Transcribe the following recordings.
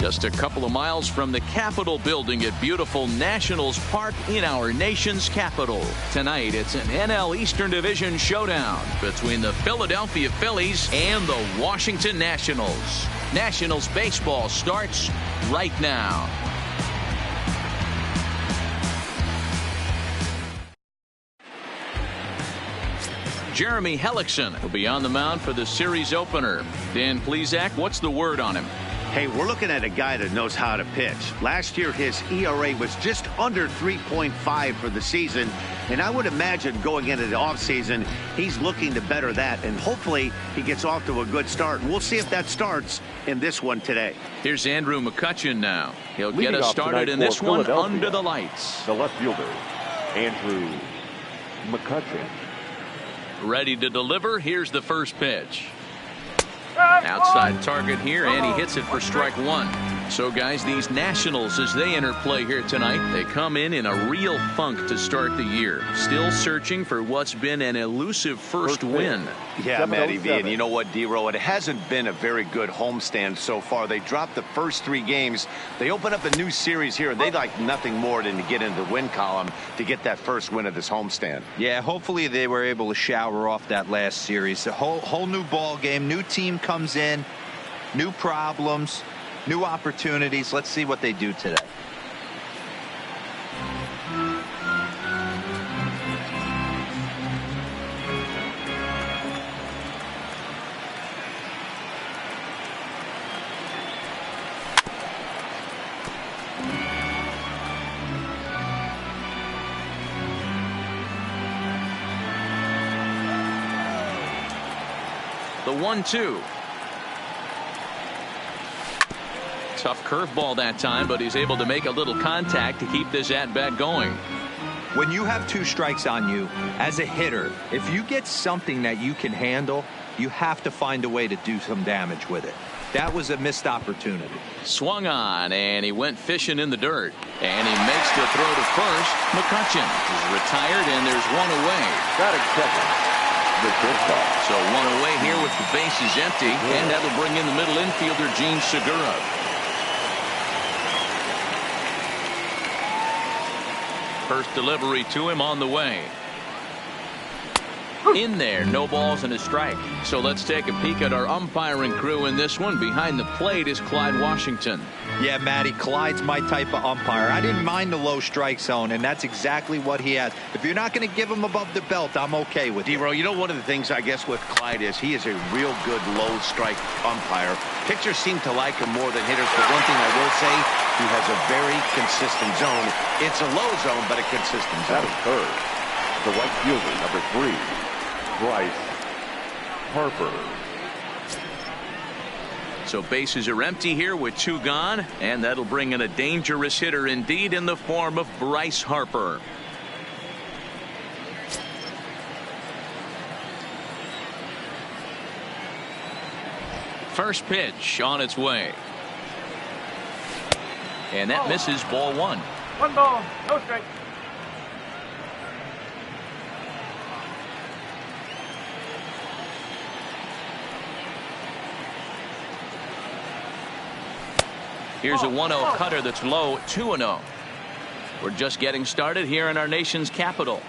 Just a couple of miles from the Capitol building at beautiful Nationals Park in our nation's capital. Tonight, it's an NL Eastern Division showdown between the Philadelphia Phillies and the Washington Nationals. Nationals baseball starts right now. Jeremy Hellickson will be on the mound for the series opener. Dan Plesac, what's the word on him? Hey, we're looking at a guy that knows how to pitch. Last year, his ERA was just under 3.5 for the season. And I would imagine going into the offseason, he's looking to better that. And hopefully he gets off to a good start. And we'll see if that starts in this one today. Here's Andrew McCutchen now. He'll get us started in this one under the lights. The left fielder, Andrew McCutchen. Ready to deliver. Here's the first pitch. Outside target here, and he hits it for strike one. So, guys, these Nationals, as they enter play here tonight, they come in a real funk to start the year. Still searching for what's been an elusive first win. Yeah, Matty V, and you know what, D-Row, it hasn't been a very good homestand so far. They dropped the first 3 games. They open up a new series here, and they'd like nothing more than to get into the win column to get that first win of this homestand. Yeah, hopefully they were able to shower off that last series. A whole new ball game, new team comes in, new problems, new opportunities. Let's see what they do today. The 1-2. Tough curveball that time, but he's able to make a little contact to keep this at-bat going. When you have 2 strikes on you, as a hitter, if you get something that you can handle, you have to find a way to do some damage with it. That was a missed opportunity. Swung on, and he went fishing in the dirt. And he makes the throw to first. McCutchen is retired, and there's one away. Got it, second. So one away here with the bases empty, and that'll bring in the middle infielder, Gene Segura. First delivery to him on the way. In there, no balls and a strike. So let's take a peek at our umpiring crew in this one. Behind the plate is Clyde Washington. Yeah, Matty, Clyde's my type of umpire. I didn't mind the low strike zone, and that's exactly what he has. If you're not going to give him above the belt, I'm okay with it. D-Row, you know, one of the things I guess with Clyde is he is a real good low strike umpire. Pitchers seem to like him more than hitters, but one thing I will say, he has a very consistent zone. It's a low zone, but a consistent zone. That is third. The right fielder, number 3, Bryce Harper. So bases are empty here with 2 gone, and that'll bring in a dangerous hitter indeed in the form of Bryce Harper. First pitch on its way. And that misses, ball 1. 1 ball, no strike. Here's a 1-0 cutter that's low, 2-0. We're just getting started here in our nation's capital.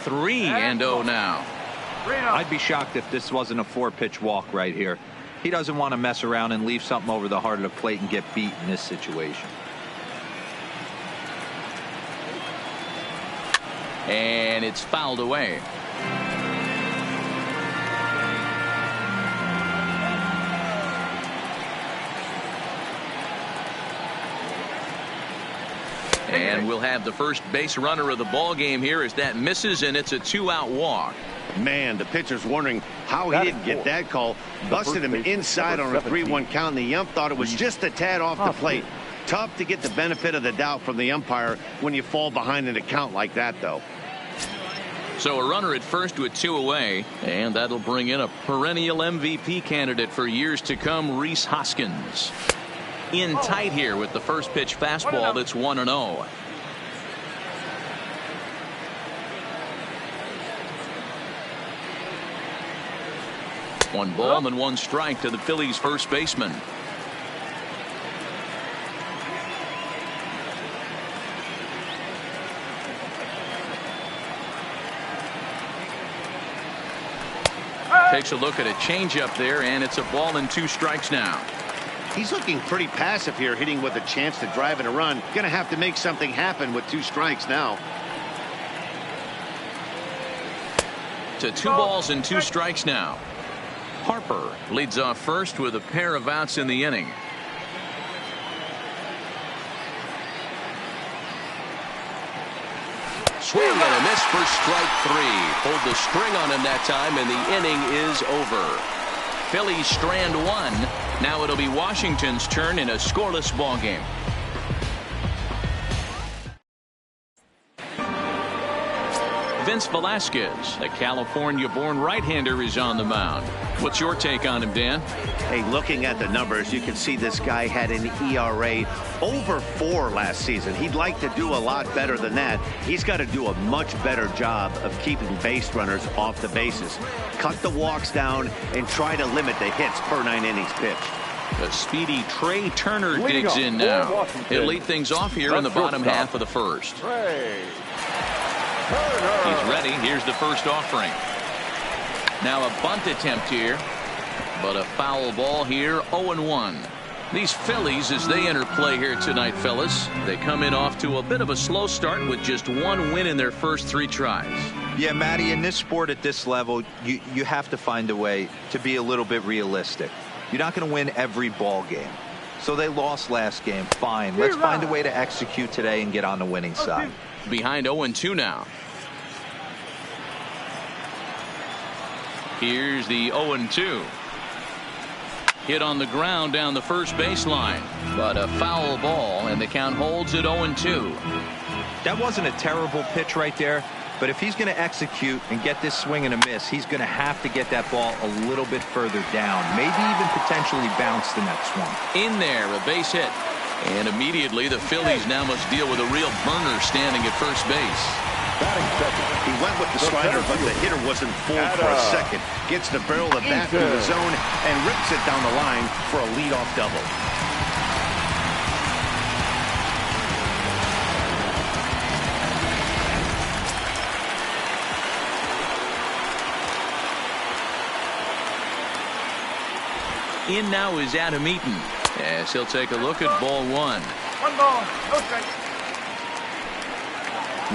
3-0 now. I'd be shocked if this wasn't a 4-pitch walk right here. He doesn't want to mess around and leave something over the heart of the plate and get beat in this situation. And it's fouled away. And we'll have the first base runner of the ball game here as that misses, and it's a 2-out walk. Man, the pitcher's wondering how he didn't get that call. Busted him inside on a 3-1 count, and the ump thought it was just a tad off the plate. Tough to get the benefit of the doubt from the umpire when you fall behind in a count like that, though. So a runner at first with 2 away, and that'll bring in a perennial MVP candidate for years to come, Rhys Hoskins. In tight here with the first pitch fastball that's 1-0. 1 ball and 1 strike to the Phillies first baseman. Takes a look at a changeup there, and it's a ball and 2 strikes now. He's looking pretty passive here, hitting with a chance to drive and a run. Gonna have to make something happen with 2 strikes now. To 2 balls and 2 strikes now. Harper leads off first with a pair of outs in the inning. Swing and a miss for strike 3. Pulled the string on him that time, and the inning is over. Phillies strand 1. Now it'll be Washington's turn in a scoreless ball game. Vince Velasquez, a California-born right-hander, is on the mound. What's your take on him, Dan? Hey, looking at the numbers, you can see this guy had an ERA over 4 last season. He'd like to do a lot better than that. He's got to do a much better job of keeping base runners off the bases. Cut the walks down and try to limit the hits per 9 innings pitched. The speedy Trey Turner digs in now. He'll lead things off here in the bottom half of the first. He's ready. Here's the first offering. Now a bunt attempt here, but a foul ball here. 0-1. These Phillies, as they enter play here tonight, fellas, they come in off to a bit of a slow start with just 1 win in their first 3 tries. Yeah, Matty, in this sport at this level, you have to find a way to be a little bit realistic. You're not going to win every ball game. So they lost last game. Fine. Let's find a way to execute today and get on the winning side. Behind 0-2 now. Here's the 0-2. Hit on the ground down the first baseline, but a foul ball, and the count holds at 0-2. That wasn't a terrible pitch right there, but if he's going to execute and get this swing and a miss, he's going to have to get that ball a little bit further down, maybe even potentially bounce the next one. In there, a base hit. And immediately the Phillies now must deal with a real burner standing at first base. He went with the slider, but the hitter wasn't fooled for a second. Gets the barrel of the bat through the zone and rips it down the line for a leadoff double. In now is Adam Eaton, as he'll take a look at ball 1. 1 ball, no strike.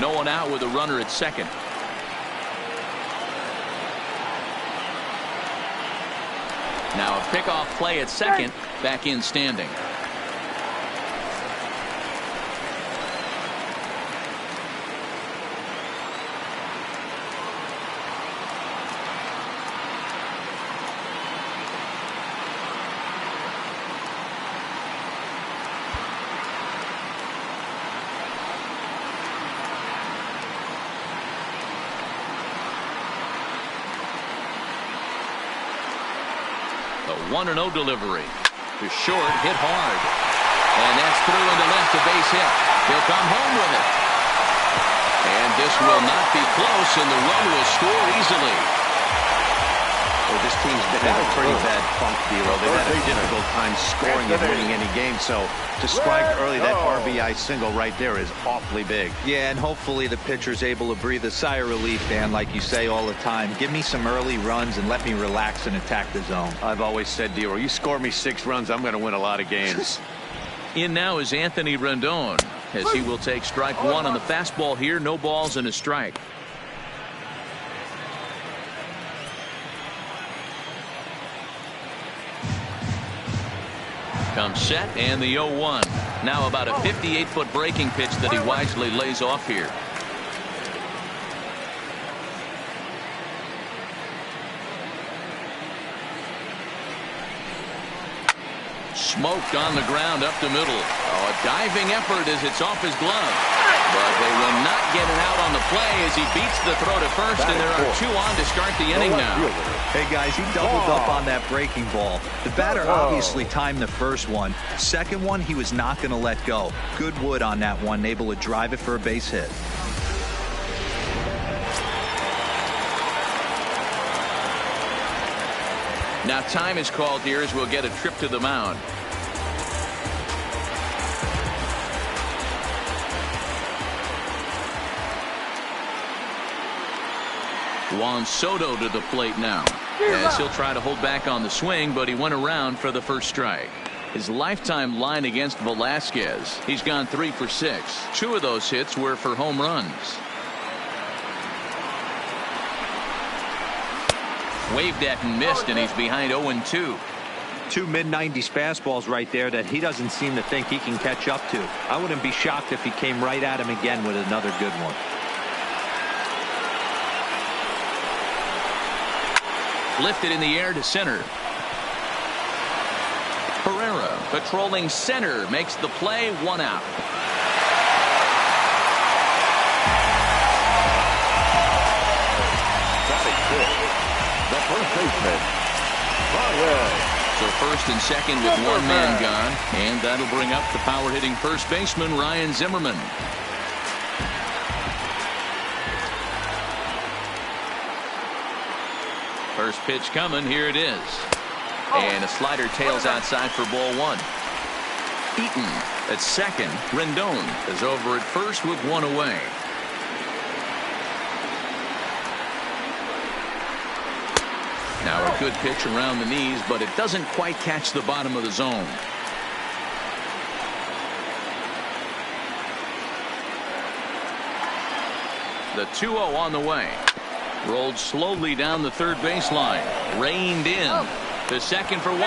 No one out with a runner at second. Now a pickoff play at second, back in standing. The 1-0 delivery. To short, hit hard. And that's through into left, a base hit. He'll come home with it. And this will not be close, and the run will score easily. Well, this team's been in a pretty bad funk, D'Lo. They've had a difficult time scoring and winning any game. So to strike early, that RBI single right there is awfully big. Yeah, and hopefully the pitcher's able to breathe a sigh of relief, Dan, like you say all the time. Give me some early runs and let me relax and attack the zone. I've always said, D'Lo, you score me 6 runs, I'm going to win a lot of games. In now is Anthony Rendon, as he will take strike 1 on the fastball here. No balls and a strike. Comes set, and the 0-1. Now about a 58-foot breaking pitch that he wisely lays off here. Smoked on the ground up the middle. Oh, a diving effort as it's off his glove. But they will not get it out on the play as he beats the throw to first, and there are 2 on to start the inning now. Hey, guys, he doubled up on that breaking ball. The batter obviously timed the first one. Second one, he was not going to let go. Good wood on that one, able to drive it for a base hit. Now time is called here as we'll get a trip to the mound. Juan Soto to the plate now, as he'll try to hold back on the swing, but he went around for the first strike. His lifetime line against Velasquez, he's gone 3 for 6. 2 of those hits were for home runs. Waved at and missed, and he's behind 0-2. 2 mid-90s fastballs right there that he doesn't seem to think he can catch up to. I wouldn't be shocked if he came right at him again with another good one. Lifted in the air to center. Herrera patrolling center makes the play, 1 out. The first baseman, Ryan. So first and second with 1 man gone, and that'll bring up the power hitting first baseman Ryan Zimmerman. First pitch coming, here it is. And a slider tails outside for ball 1. Eaton at second. Rendon is over at first with 1 away. Now a good pitch around the knees, but it doesn't quite catch the bottom of the zone. The 2-0 on the way. Rolled slowly down the third baseline. Reined in. The second for 1.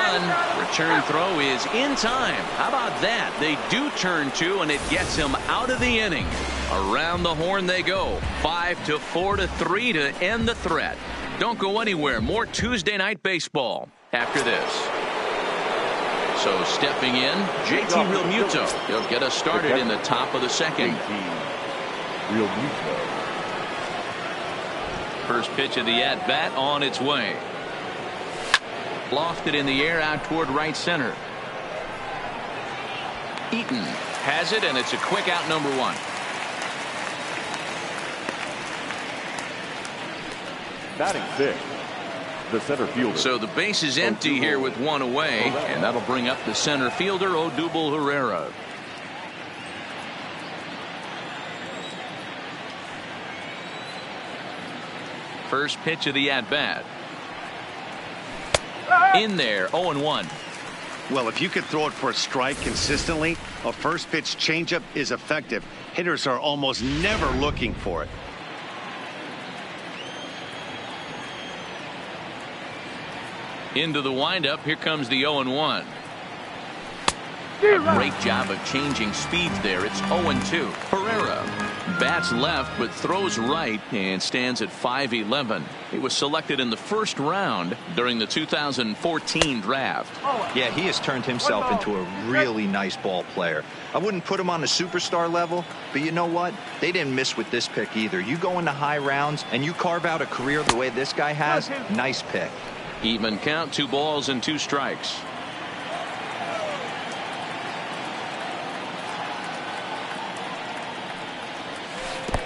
Return throw is in time. How about that? They do turn 2, and it gets him out of the inning. Around the horn they go. 5-4-3 to end the threat. Don't go anywhere. More Tuesday night baseball after this. So stepping in, JT Realmuto. He'll get us started in the top of the second. Realmuto. First pitch of the at-bat on its way. Lofted in the air out toward right center. Eaton has it, and it's a quick out, number 1. Batting 6, the center fielder. So the base is empty here with 1 away, and that'll bring up the center fielder, Odubel Herrera. First pitch of the at-bat. In there, 0-1. Well, if you can throw it for a strike consistently, a first pitch changeup is effective. Hitters are almost never looking for it. Into the windup. Here comes the 0-1. A great job of changing speeds there. It's 0-2. Herrera bats left but throws right and stands at 5'11". He was selected in the first round during the 2014 draft. Yeah, he has turned himself into a really nice ball player. I wouldn't put him on the superstar level, but you know what? They didn't miss with this pick either. You go into high rounds and you carve out a career the way this guy has. Nice pick. Even count, 2 balls and 2 strikes.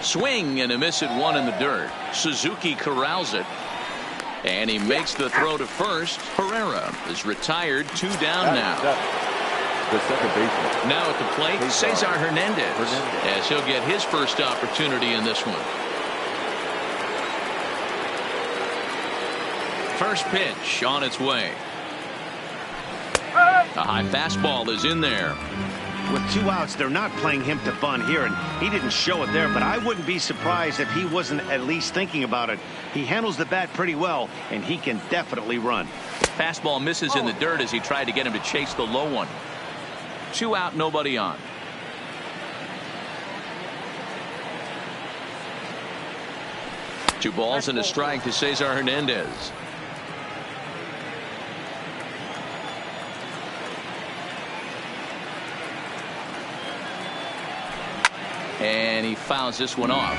Swing and a miss at 1 in the dirt. Suzuki corrals it, and he makes the throw to first. Herrera is retired, 2 down now. The second baseman. Now at the plate, Cesar Hernandez, as he'll get his first opportunity in this one. First pitch on its way. A high fastball is in there. With 2 outs, they're not playing him to bunt here, and he didn't show it there, but I wouldn't be surprised if he wasn't at least thinking about it. He handles the bat pretty well, and he can definitely run. Fastball misses in the dirt as he tried to get him to chase the low one. 2 out, nobody on. Two balls and a strike to Cesar Hernandez. And he fouls this one off.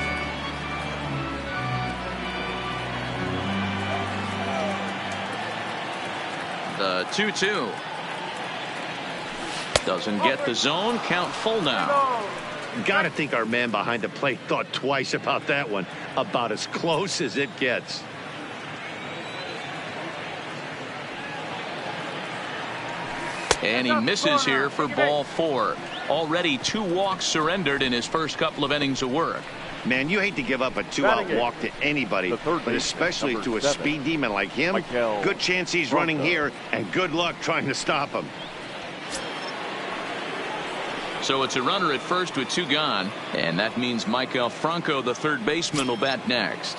The 2-2. Doesn't get the zone. Count full now. Gotta think our man behind the plate thought twice about that one. About as close as it gets. And he misses here for ball 4. Already 2 walks surrendered in his first couple of innings of work. Man, you hate to give up a 2-out walk to anybody, but especially to a speed demon like him. Good chance he's running here, and good luck trying to stop him. So it's a runner at first with 2 gone, and that means Michael Franco, the third baseman, will bat next.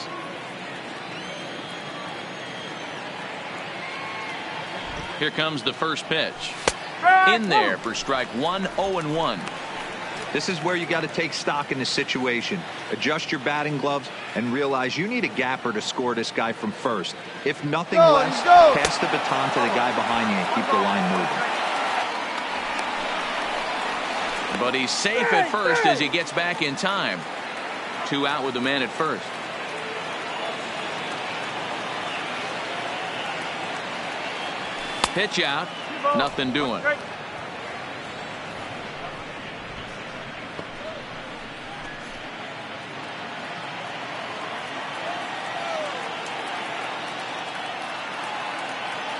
Here comes the first pitch. In there for strike 1, 0-1. This is where you got to take stock in the situation. Adjust your batting gloves and realize you need a gapper to score this guy from first. If nothing less, pass the baton to the guy behind you and keep the line moving. But he's safe at first as he gets back in time. 2 out with the man at first. Pitch out. Nothing doing.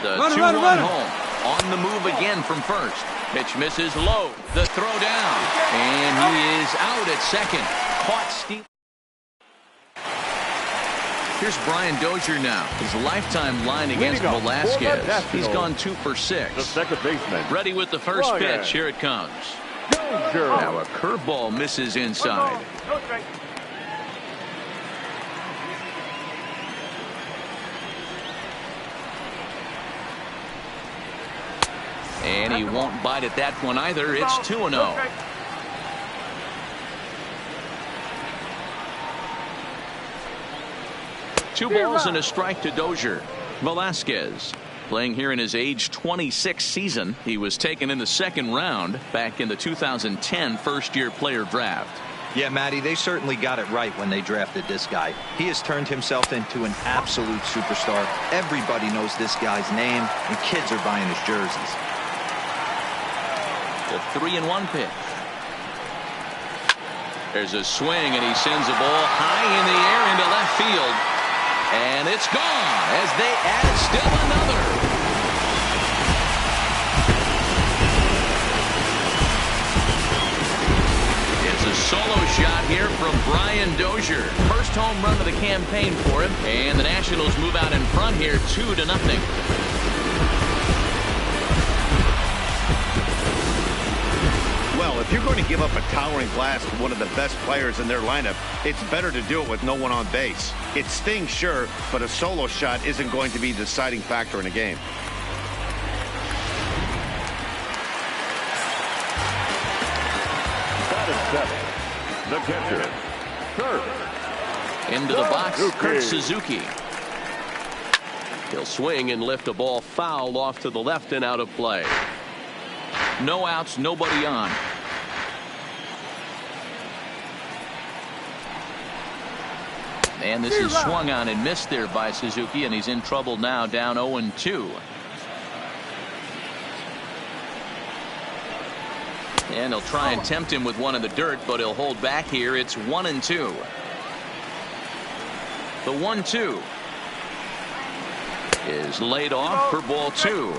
The 2-1 home. On the move again from first. Pitch misses low. The throw down. And he is out at second. Caught steep. Here's Brian Dozier now. His lifetime line against Velasquez. He's gone 2 for 6. The second baseman. Ready with the first pitch. Here it comes. Now a curveball misses inside. And he won't bite at that one either. It's 2-0. Two balls and a strike to Dozier. Velasquez playing here in his age 26 season. He was taken in the 2nd round back in the 2010 first-year player draft. Yeah, Matty, they certainly got it right when they drafted this guy. He has turned himself into an absolute superstar. Everybody knows this guy's name, and kids are buying his jerseys. The 3-1 pitch. There's a swing, and he sends a ball high in the air into left field. And it's gone as they add still another. It's a solo shot here from Brian Dozier. First home run of the campaign for him. And the Nationals move out in front here 2-0. Well, if you're going to give up a towering blast to one of the best players in their lineup, it's better to do it with no one on base. It stings, sure, but a solo shot isn't going to be the deciding factor in a game. The catcher, Kurt. Into the box, Kurt Suzuki. He'll swing and lift a ball foul off to the left and out of play. No outs, nobody on. And this is swung on and missed there by Suzuki, and he's in trouble now, down 0-2. And he'll try and tempt him with one in the dirt, but he'll hold back here. It's 1-2. The 1-2 is laid off for ball 2.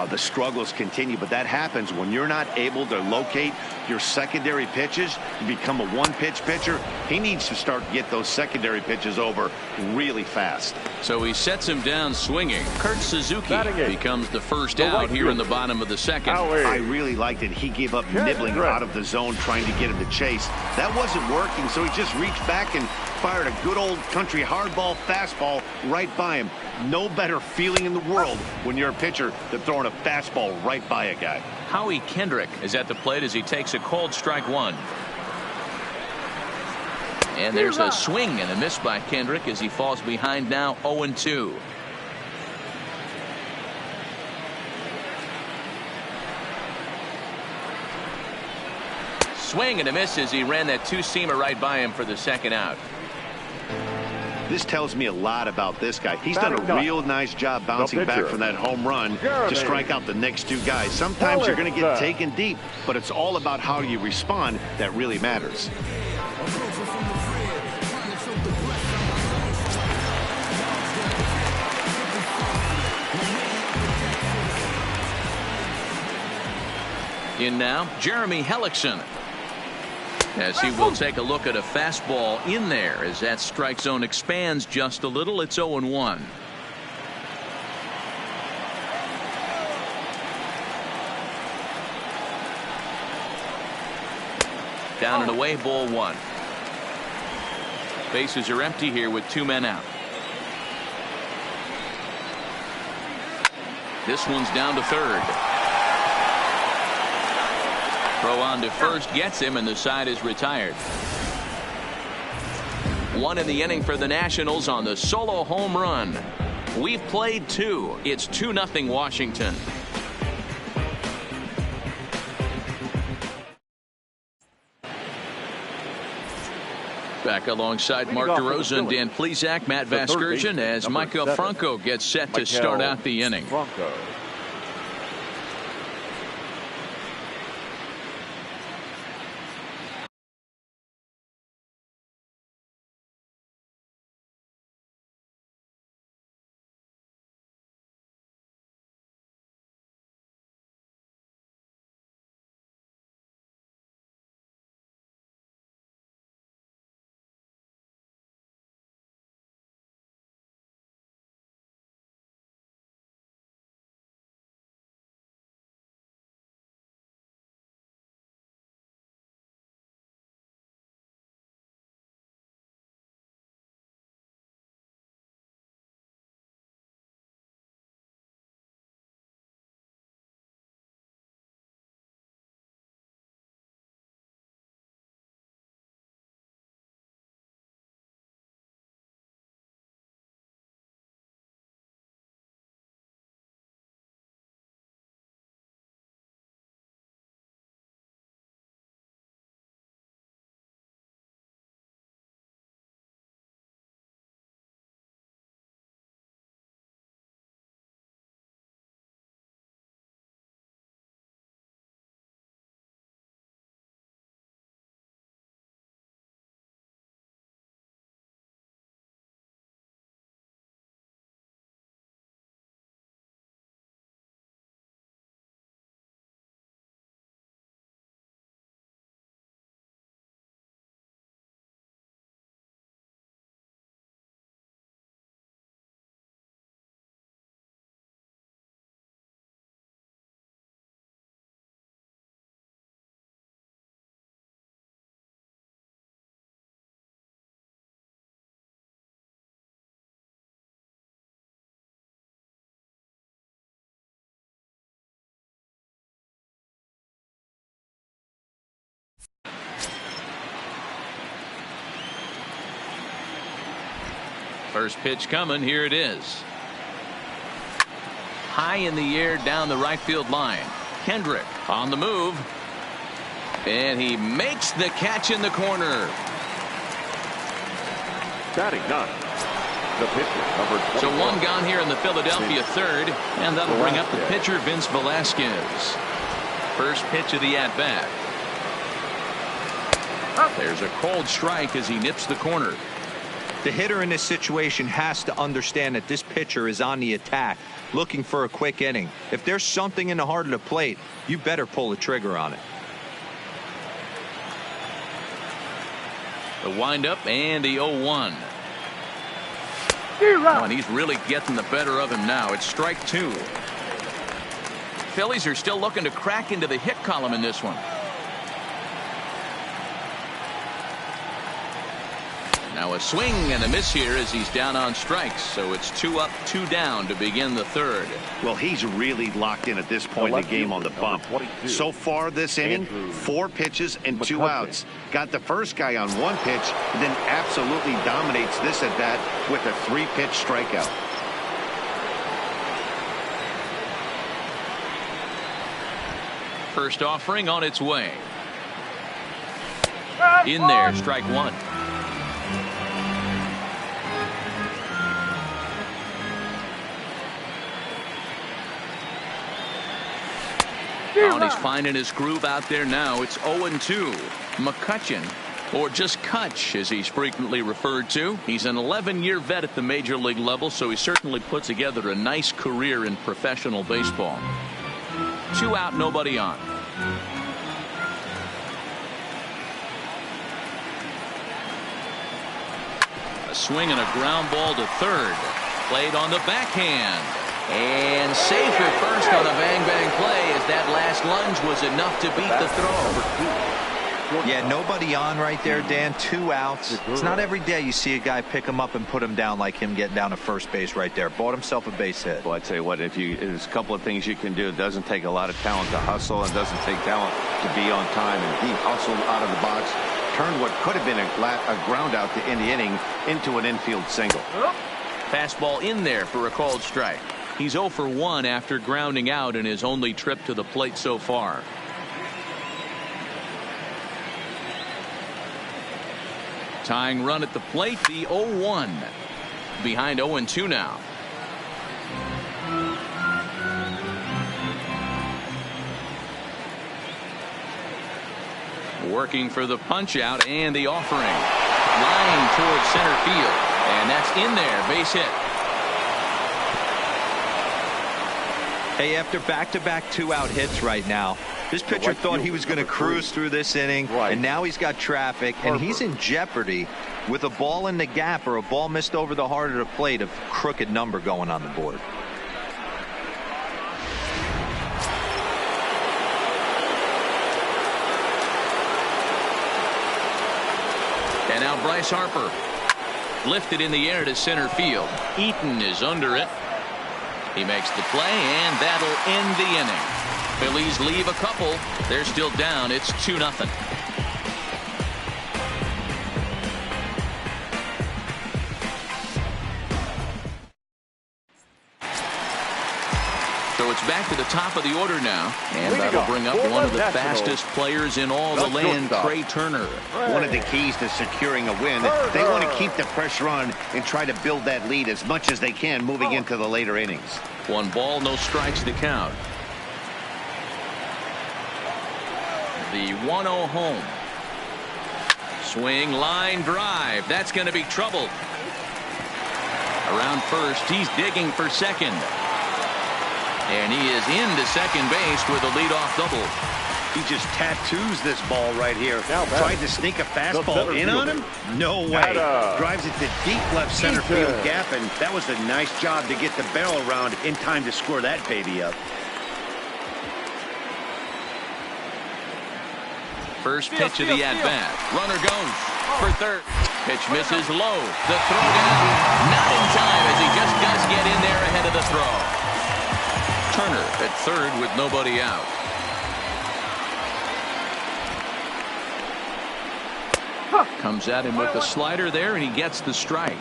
The struggles continue, but that happens when you're not able to locate your secondary pitches. You become a one-pitch pitcher. He needs to start to get those secondary pitches over really fast. So he sets him down swinging. Kurt Suzuki becomes the first out here in the bottom of the 2nd. I really liked it. He gave up nibbling out of the zone trying to get him to chase. That wasn't working, so he just reached back and fired a good old country hardball fastball right by him. No better feeling in the world when you're a pitcher than throwing a fastball right by a guy. Howie Kendrick is at the plate as he takes a called strike 1. And there's a swing and a miss by Kendrick as he falls behind now 0-2. Swing and a miss as he ran that two-seamer right by him for the 2nd out. This tells me a lot about this guy. He's done a real nice job bouncing back from that home run to strike out the next 2 guys. Sometimes you're going to get taken deep, but it's all about how you respond that really matters. In now, Jeremy Hellickson. As he will take a look at a fastball in there as that strike zone expands just a little. It's 0-1. Down and away, ball one. Bases are empty here with 2 men out. This one's down to third. Throw on to first gets him, and the side is retired. 1 in the inning for the Nationals on the solo home run. We've played 2. It's 2-0 Washington. Back alongside Mark DeRosa and Dan Plesac, Matt Vasgersian, as Michael Franco gets set to start out the inning. First pitch coming. Here it is. High in the air down the right field line. Kendrick on the move. And he makes the catch in the corner. Batting ninth, the pitcher, number 21. So 1 gone here in the Philadelphia third. And that'll bring up the pitcher, Vince Velasquez. First pitch of the at-bat. There's a cold strike as he nips the corner. The hitter in this situation has to understand that this pitcher is on the attack, looking for a quick inning. If there's something in the heart of the plate, you better pull the trigger on it. The windup and the 0-1. Oh, and he's really getting the better of him now. It's strike 2. Phillies are still looking to crack into the hit column in this one. Now a swing and a miss here as he's down on strikes. So it's 2 up, 2 down to begin the third. Well, he's really locked in at this point in the game on the bump. So far this inning, 4 pitches and 2 outs. Got the first guy on 1 pitch, and then absolutely dominates this at bat with a 3-pitch strikeout. First offering on its way. In there, strike 1. Oh, and he's finding his groove out there now. It's 0-2. McCutchen, or just Kutch as he's frequently referred to. He's an 11-year vet at the major league level, so he certainly put together a nice career in professional baseball. 2 out, nobody on. A swing and a ground ball to third. Played on the backhand. And safe at first on a bang-bang play as that last lunge was enough to beat the throw. Yeah, nobody on right there, Dan. 2 outs. It's not every day you see a guy pick him up and put him down like him getting down to first base right there. Bought himself a base hit. Well, I tell you what, there's a couple of things you can do. It doesn't take a lot of talent to hustle, and doesn't take talent to be on time. And he hustled out of the box, turned what could have been a ground out to end the inning into an infield single. Fastball in there for a called strike. He's 0 for 1 after grounding out in his only trip to the plate so far. Tying run at the plate, the 0-1. Behind 0-2 now. Working for the punch out and the offering. Line towards center field. And that's in there. Base hit. Hey, after back-to-back 2-out hits right now, this pitcher thought he was going to cruise through this inning, and now he's got traffic, and he's in jeopardy with a ball in the gap or a ball missed over the heart of the plate of crooked number going on the board. And now Bryce Harper. Lifted in the air to center field. Eaton is under it. He makes the play, and that'll end the inning. Phillies leave a couple. They're still down. It's 2-0. So it's back to the top of the order now, and that'll bring up one of the fastest players in all the land, Trey Turner. One of the keys to securing a win. They want to keep the pressure on and try to build that lead as much as they can moving into the later innings. 1 ball, no strikes to count. The 1-0 home. Swing, line drive. That's going to be trouble. Around first, he's digging for second. And he is into second base with a leadoff double. He just tattoos this ball right here. Tried to sneak a fastball in on him? No way. Drives it to deep left center field gap, and that was a nice job to get the barrel around in time to score that baby up. First pitch of the at-bat. Runner goes for third. Pitch misses low. The throw down. Not in time as he just does get in there ahead of the throw. Turner at third with nobody out. Comes at him with the slider there, and he gets the strike.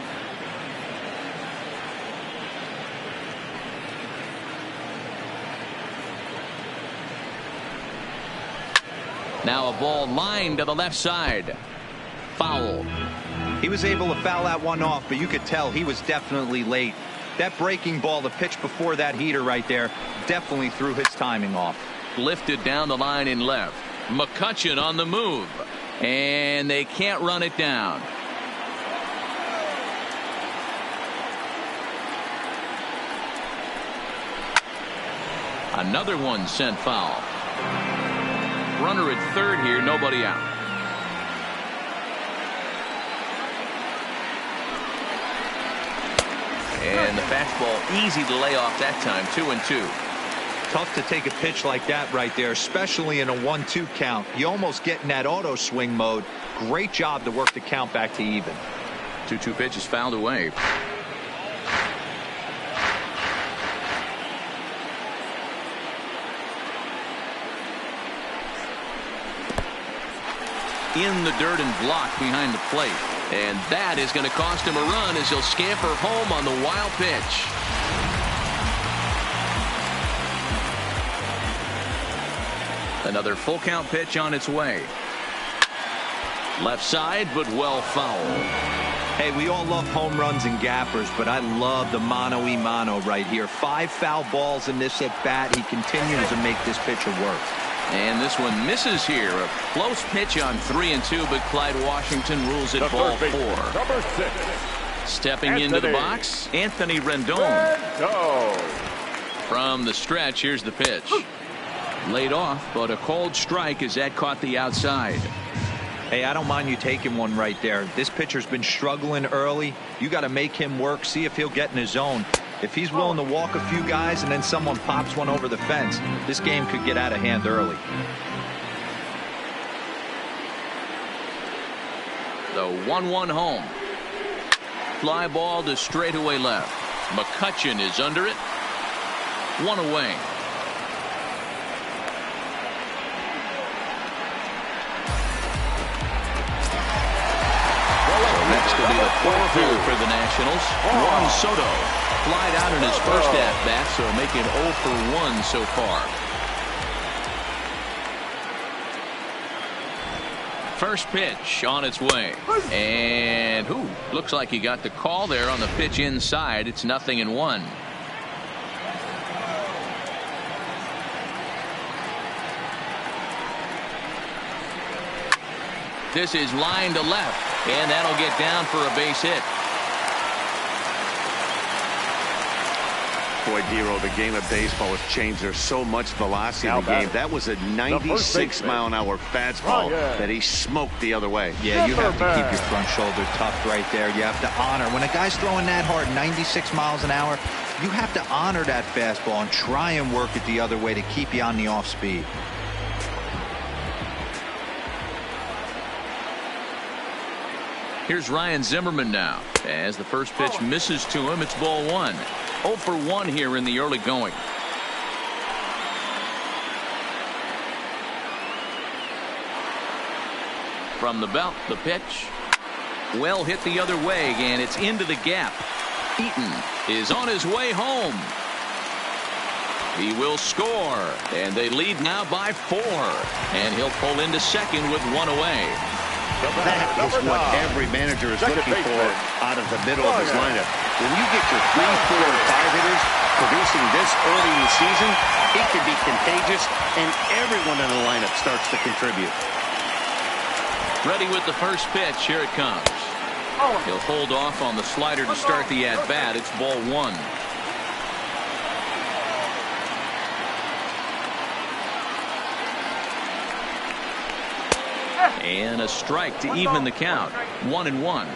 Now a ball lined to the left side. Foul. He was able to foul that one off, but you could tell he was definitely late. That breaking ball, the pitch before that heater right there, definitely threw his timing off. Lifted down the line in left. McCutchen on the move. And they can't run it down. Another one sent foul. Runner at third here, nobody out. And the fastball easy to lay off that time. 2-2. Tough to take a pitch like that right there, especially in a 1-2 count. You almost get in that auto swing mode. Great job to work the count back to even. 2-2 pitch is fouled away. In the dirt and blocked behind the plate. And that is going to cost him a run as he'll scamper home on the wild pitch. Another full count pitch on its way. Left side, but well fouled. Hey, we all love home runs and gappers, but I love the mano-y-mano right here. 5 foul balls in this at bat. He continues to make this pitcher work. And this one misses here. A close pitch on 3-2, but Clyde Washington rules it ball 4. Number 6. Stepping into the box, Anthony Rendon. From the stretch, here's the pitch. Laid off, but a cold strike as that caught the outside. Hey, I don't mind you taking one right there. This pitcher's been struggling early. You got to make him work, see if he'll get in his zone. If he's willing to walk a few guys and then someone pops one over the fence, this game could get out of hand early. The 1-1 home. Fly ball to straightaway left. McCutchen is under it. One away. Next will be the 4-2 for the Nationals. Juan Soto flied out in his first at-bat, so making 0 for 1 so far. First pitch on its way. And looks like he got the call there on the pitch inside. It's 0-1. This is line to left, and that'll get down for a base hit. Boy, Dero, the game of baseball has changed. There's so much velocity in the game. That was a 96-mile-an-hour fastball that he smoked the other way. Yeah, you have to keep your front shoulder tucked right there. You have to honor. When a guy's throwing that hard, 96 miles an hour, you have to honor that fastball and try and work it the other way to keep you on the off speed. Here's Ryan Zimmerman now. As the first pitch misses to him, it's ball 1. 0 for 1 here in the early going. From the belt, the pitch. Well hit the other way, and it's into the gap. Eaton is on his way home. He will score, and they lead now by 4. And he'll pull into second with 1 away. That is what every manager is looking for out of the middle of his lineup. When you get your 3, 4, and 5 hitters producing this early in the season, it can be contagious, and everyone in the lineup starts to contribute. Ready with the first pitch. Here it comes. He'll hold off on the slider to start the at-bat. It's ball 1. And a strike to even the count. 1-1.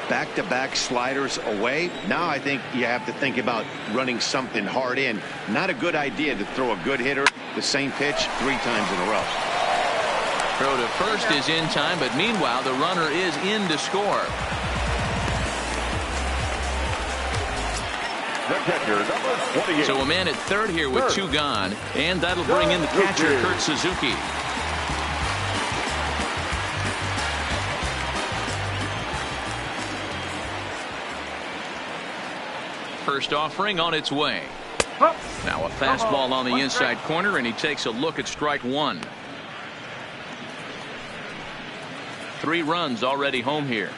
Back-to-back sliders away. Now I think you have to think about running something hard in. Not a good idea to throw a good hitter the same pitch 3 times in a row. Throw to first is in time, but meanwhile the runner is in to score. The catcher, number 28. So a man at third here with 2 gone, and that'll bring in the catcher, Kurt Suzuki. First offering on its way. Now a fastball on the inside corner, and he takes a look at strike 1. 3 runs already home here.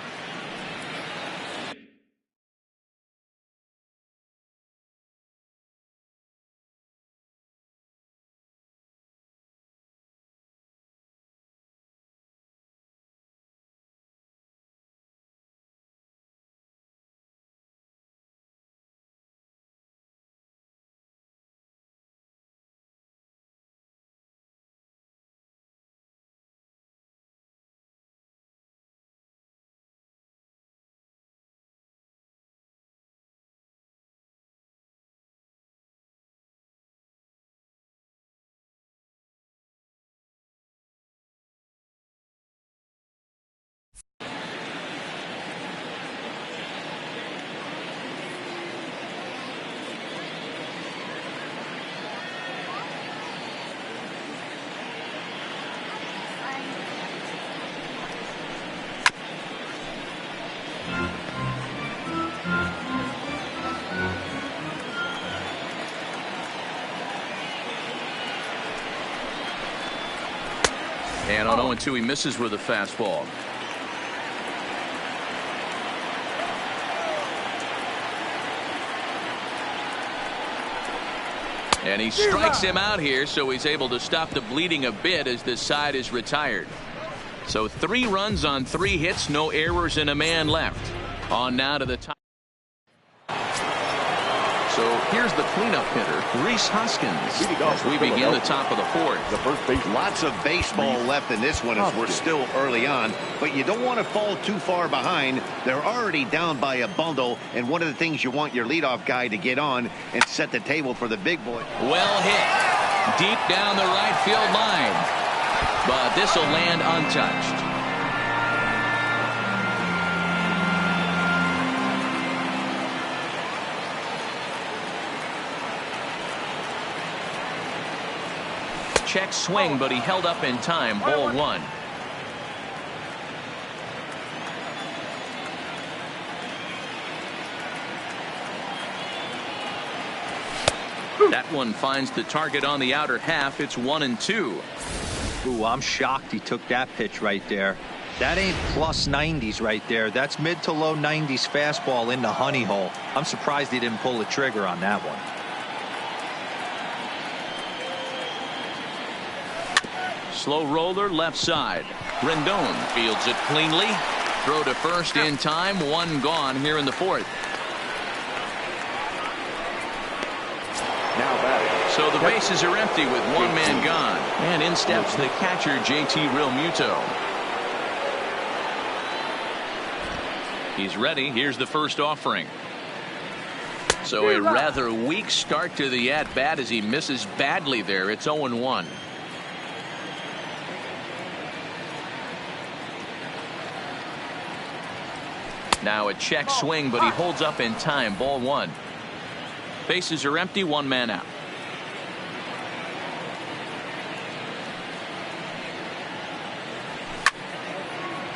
And on 0-2, he misses with a fastball. And he strikes him out here, so he's able to stop the bleeding a bit as this side is retired. So 3 runs on 3 hits, no errors, and a man left. On now to the top. So Here's the cleanup hitter, Rhys Hoskins, as we begin the top of the fourth. The first baseman. Lots of baseball left in this one as we're still early on, but you don't want to fall too far behind. They're already down by a bundle, and one of the things you want your leadoff guy to get on and set the table for the big boy. Well hit. Deep down the right field line. But this will land untouched. Check swing, but he held up in time. Ball one. That one finds the target on the outer half. It's 1-2. Ooh, I'm shocked he took that pitch right there. That ain't plus 90s right there. That's mid to low 90s fastball in the honey hole. I'm surprised he didn't pull the trigger on that one. Slow roller left side. Rendon fields it cleanly. Throw to first in time. One gone here in the fourth. Now batting. So the bases are empty with one man gone. And in steps the catcher, JT Realmuto. He's ready. Here's the first offering. So a rather weak start to the at-bat as he misses badly there. It's 0-1. Now a check swing, but he holds up in time. Ball one. Bases are empty. One man out.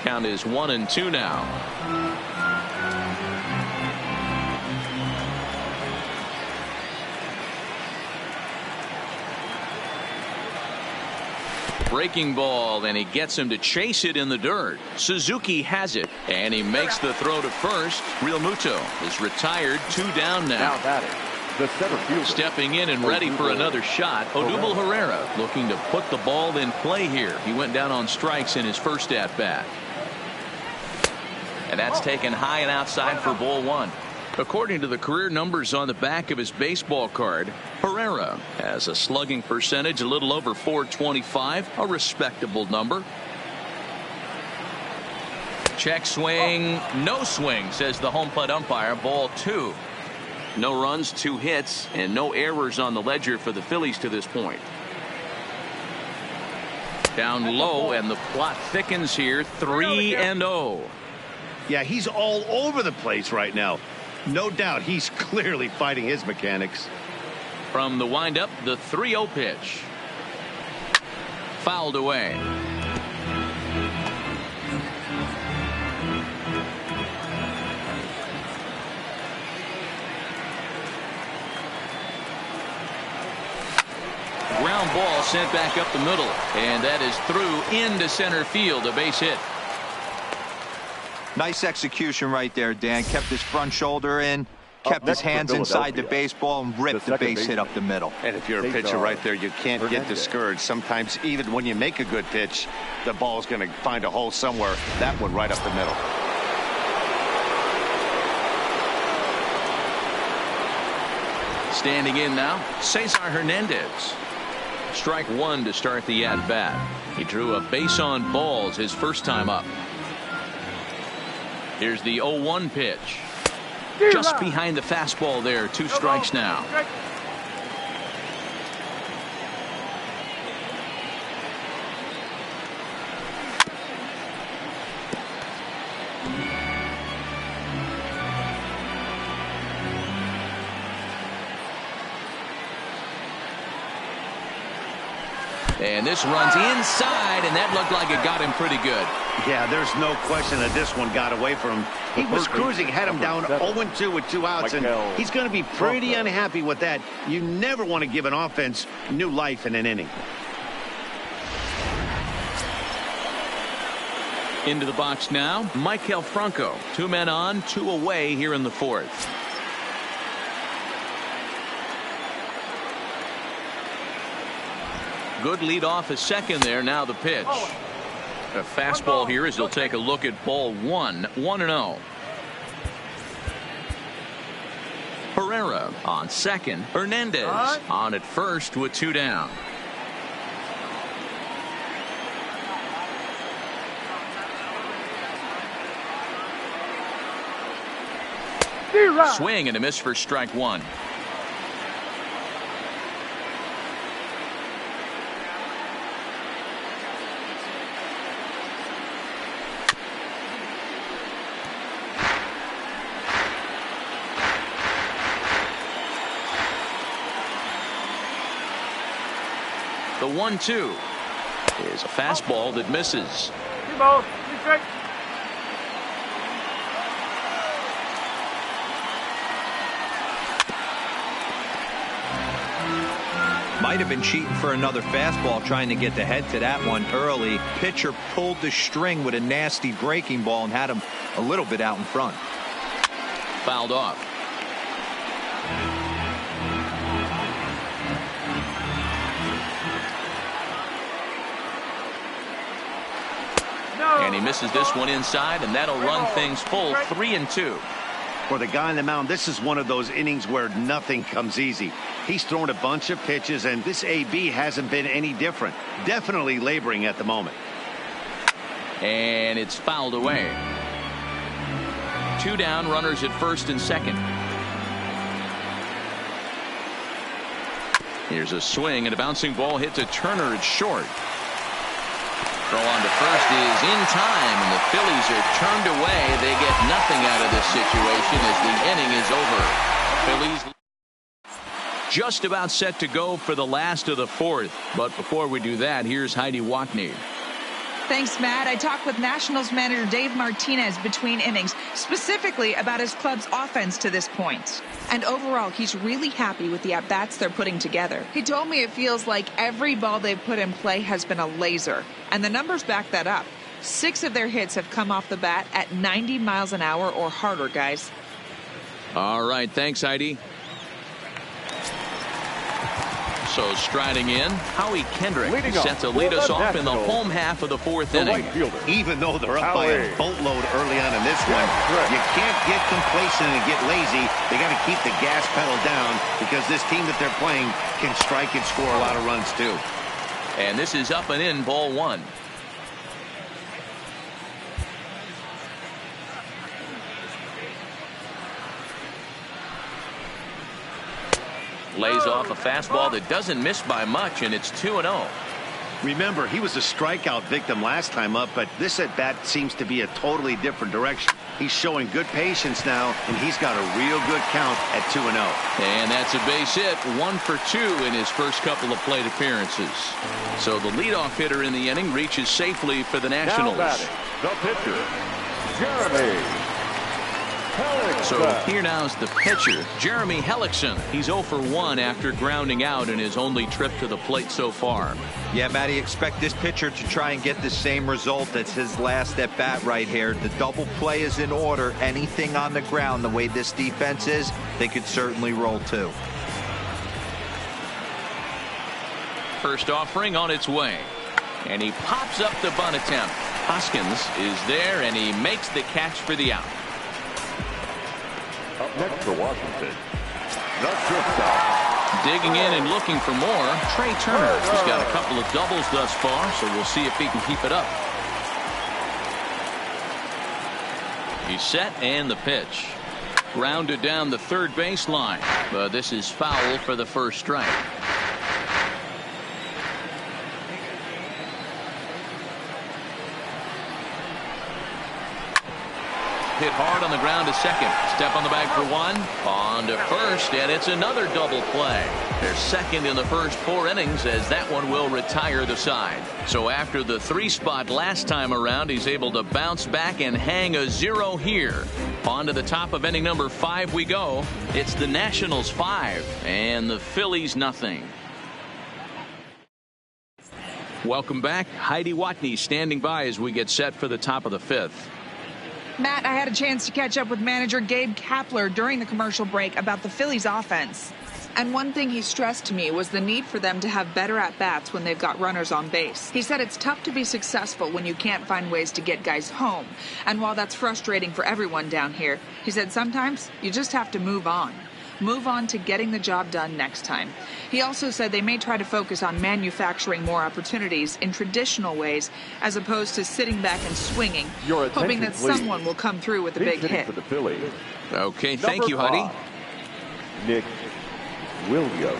Count is 1-2 now. Breaking ball, and he gets him to chase it in the dirt. Suzuki has it, and he makes the throw to first. Realmuto is retired. 2 down now. Now batting. The center fielder. Stepping in and ready for another shot. Odubel Herrera looking to put the ball in play here. He went down on strikes in his first at bat. And that's taken high and outside for ball one. According to the career numbers on the back of his baseball card, Herrera has a slugging percentage a little over .425, a respectable number. Check swing, no swing, says the home plate umpire. Ball two. No runs, 2 hits, and no errors on the ledger for the Phillies to this point. Down low, and the plot thickens here. 3-0. Yeah, he's all over the place right now. No doubt he's clearly fighting his mechanics. From the windup, the 3-0 pitch. Fouled away. Ground ball sent back up the middle, and that is through into center field. A base hit. Nice execution right there, Dan. Kept his front shoulder in, kept his hands inside the baseball, and ripped the base hit up the middle. And if you're a pitcher right there, you can't get discouraged. Sometimes even when you make a good pitch, the ball's going to find a hole somewhere. That one right up the middle. Standing in now, Cesar Hernandez. Strike one to start the at-bat. He drew a base on balls his first time up. Here's the 0-1 pitch. Just behind the fastball there. 2 strikes now. And this runs inside, and that looked like it got him pretty good. Yeah, there's no question that this one got away from him. He was cruising, had him down 0-2 with 2 outs, and he's going to be pretty unhappy with that. You never want to give an offense new life in an inning. Into the box now, Maikel Franco. 2 men on, 2 away here in the fourth. Good lead off a second there. Now the pitch. A fastball here as he'll take a look at ball one. 1-0. Herrera on second. Hernandez on at first with 2 down. Swing and a miss for strike 1. The 1-2 is a fastball that misses. Might have been cheating for another fastball, trying to get the head to that one early. Pitcher pulled the string with a nasty breaking ball and had him a little bit out in front. Fouled off. And he misses this one inside, and that'll run things full 3-2. For the guy on the mound, this is one of those innings where nothing comes easy. He's thrown a bunch of pitches, and this AB hasn't been any different. Definitely laboring at the moment. And it's fouled away. 2 down, runners at first and second. Here's a swing, and a bouncing ball hits a Turner at short. Throw on to first is in time, and the Phillies are turned away. They get nothing out of this situation as the inning is over. Phillies just about set to go for the last of the 4th. But before we do that, here's Heidi Watney. Thanks, Matt. I talked with Nationals manager Dave Martinez between innings, specifically about his club's offense to this point. And overall, he's really happy with the at-bats they're putting together. He told me it feels like every ball they've put in play has been a laser. And the numbers back that up. 6 of their hits have come off the bat at 90 miles an hour or harder, guys. All right. Thanks, Heidi. So striding in, Howie Kendrick set to lead us off in the home half of the 4th inning. Even though they're up by a boatload early on in this one, you can't get complacent and get lazy. They got to keep the gas pedal down because this team that they're playing can strike and score a lot of runs too. And this is up and in, ball 1. Lays off a fastball that doesn't miss by much, and it's 2-0. Remember, he was a strikeout victim last time up, but this at-bat seems to be a totally different direction. He's showing good patience now, and he's got a real good count at 2-0. And that's a base hit, 1 for 2 in his first couple of plate appearances. So the leadoff hitter in the inning reaches safely for the Nationals. Now batting, the pitcher, Jeremy. So here now is the pitcher, Jeremy Hellickson. He's 0 for 1 after grounding out in his only trip to the plate so far. Yeah, Matty, expect this pitcher to try and get the same result as his last at bat right here. The double play is in order. Anything on the ground, the way this defense is, they could certainly roll too. First offering on its way. And he pops up the bunt attempt. Hoskins is there, and he makes the catch for the out. Up next for Washington, the shortstop. Digging in and looking for more, Trey Turner. He's got a couple of doubles thus far, so we'll see if he can keep it up. He's set, and the pitch. Grounded down the third baseline, but this is foul for the first strike. Hit hard on the ground to second. Step on the bag for 1. On to first, and it's another double play. They're second in the first 4 innings as that one will retire the side. So after the 3 spot last time around, he's able to bounce back and hang a 0 here. On to the top of inning number 5 we go. It's the Nationals 5 and the Phillies nothing. Welcome back. Heidi Watney standing by as we get set for the top of the 5th. Matt, I had a chance to catch up with manager Gabe Kapler during the commercial break about the Phillies offense. And one thing he stressed to me was the need for them to have better at-bats when they've got runners on base. He said it's tough to be successful when you can't find ways to get guys home. And while that's frustrating for everyone down here, he said sometimes you just have to move on. move on to getting the job done next time. He also said they may try to focus on manufacturing more opportunities in traditional ways as opposed to sitting back and swinging, hoping that someone will come through with a big hit. For the Phillies. Okay, thank you, Huddy. Nick Williams.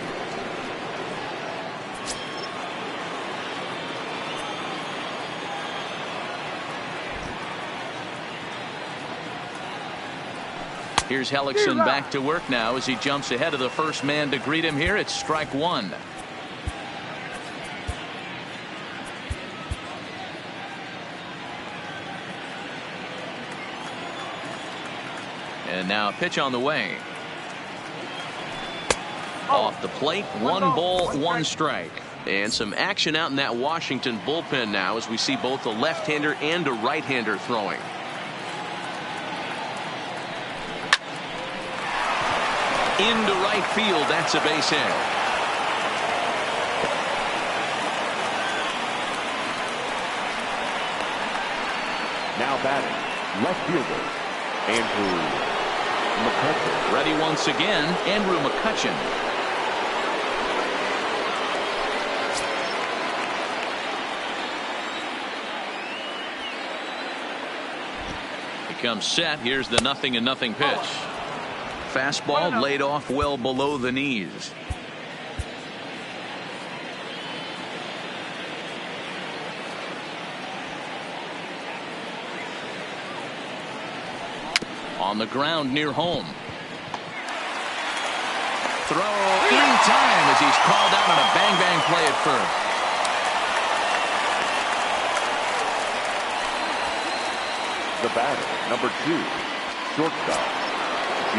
Here's Hellickson back to work now as he jumps ahead of the first man to greet him here. It's strike one. And now a pitch on the way. Off the plate, one ball, one strike. And some action out in that Washington bullpen now as we see both a left-hander and a right-hander throwing. Into right field, that's a base hit. Now batting, left fielder, Andrew McCutchen. Ready once again, Andrew McCutchen. He comes set. Here's the 0-0 pitch. Fastball laid off well below the knees. On the ground near home. Throw in time as he's called out on a bang-bang play at first. The batter, number 2, shortstop.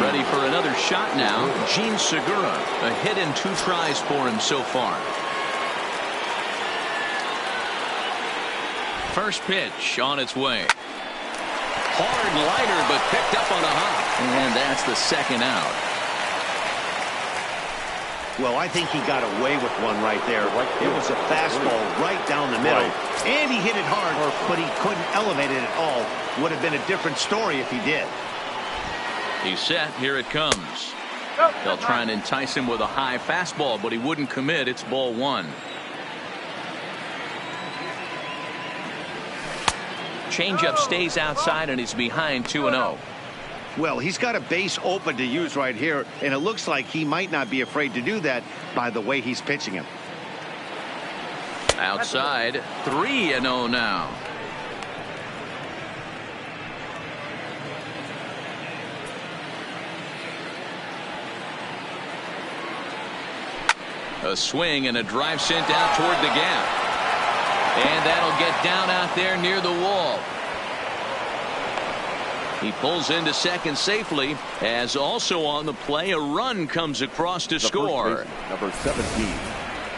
Ready for another shot now. Gene Segura. A hit in 2 tries for him so far. First pitch on its way. Hard liner, but picked up on a hop. And that's the second out. Well, I think he got away with one right there. It was a fastball right down the middle. And he hit it hard, but he couldn't elevate it at all. Would have been a different story if he did. He's set. Here it comes. They'll try and entice him with a high fastball, but he wouldn't commit. It's ball one. Changeup stays outside, and he's behind 2-0. Well, he's got a base open to use right here, and it looks like he might not be afraid to do that by the way he's pitching him. Outside, 3-0 now. A swing and a drive sent out toward the gap. And that'll get down out there near the wall. He pulls into second safely, as also on the play a run comes across to score. Number 17.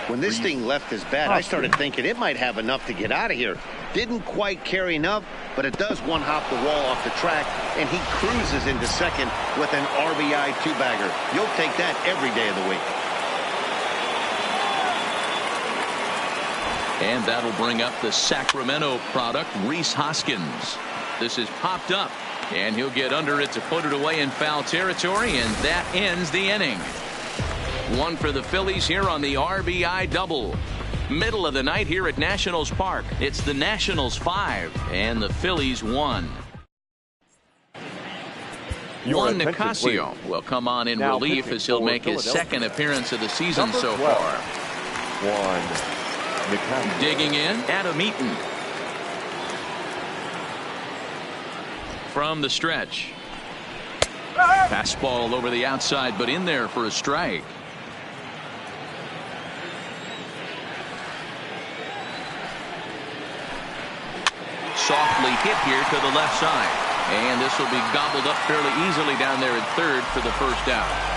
When this thing left his bat, I started thinking it might have enough to get out of here. Didn't quite carry enough, but it does one hop the wall off the track, and he cruises into second with an RBI two-bagger. You'll take that every day of the week. And that'll bring up the Sacramento product, Rhys Hoskins. This is popped up, and he'll get under it to put it away in foul territory, and that ends the inning. One for the Phillies here on the RBI double. Middle of the night here at Nationals Park. It's the Nationals 5 and the Phillies 1. Juan Nicasio will come on in relief as he'll make his second appearance of the season so far. Digging in, Adam Eaton. From the stretch. Fastball over the outside, but in there for a strike. Softly hit here to the left side. And this will be gobbled up fairly easily down there at third for the first out.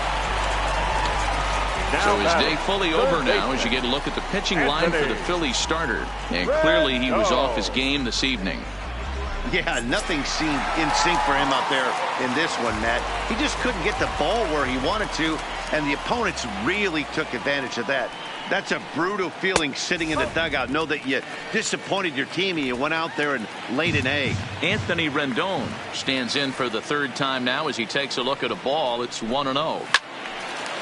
So his day fully over now as you get a look at the pitching line for the Phillies starter. And clearly he was off his game this evening. Yeah, nothing seemed in sync for him out there in this one, Matt. He just couldn't get the ball where he wanted to, and the opponents really took advantage of that. That's a brutal feeling sitting in the dugout. Know that you disappointed your team and you went out there and laid an egg. Anthony Rendon stands in for the third time now as he takes a look at a ball. It's 1-0.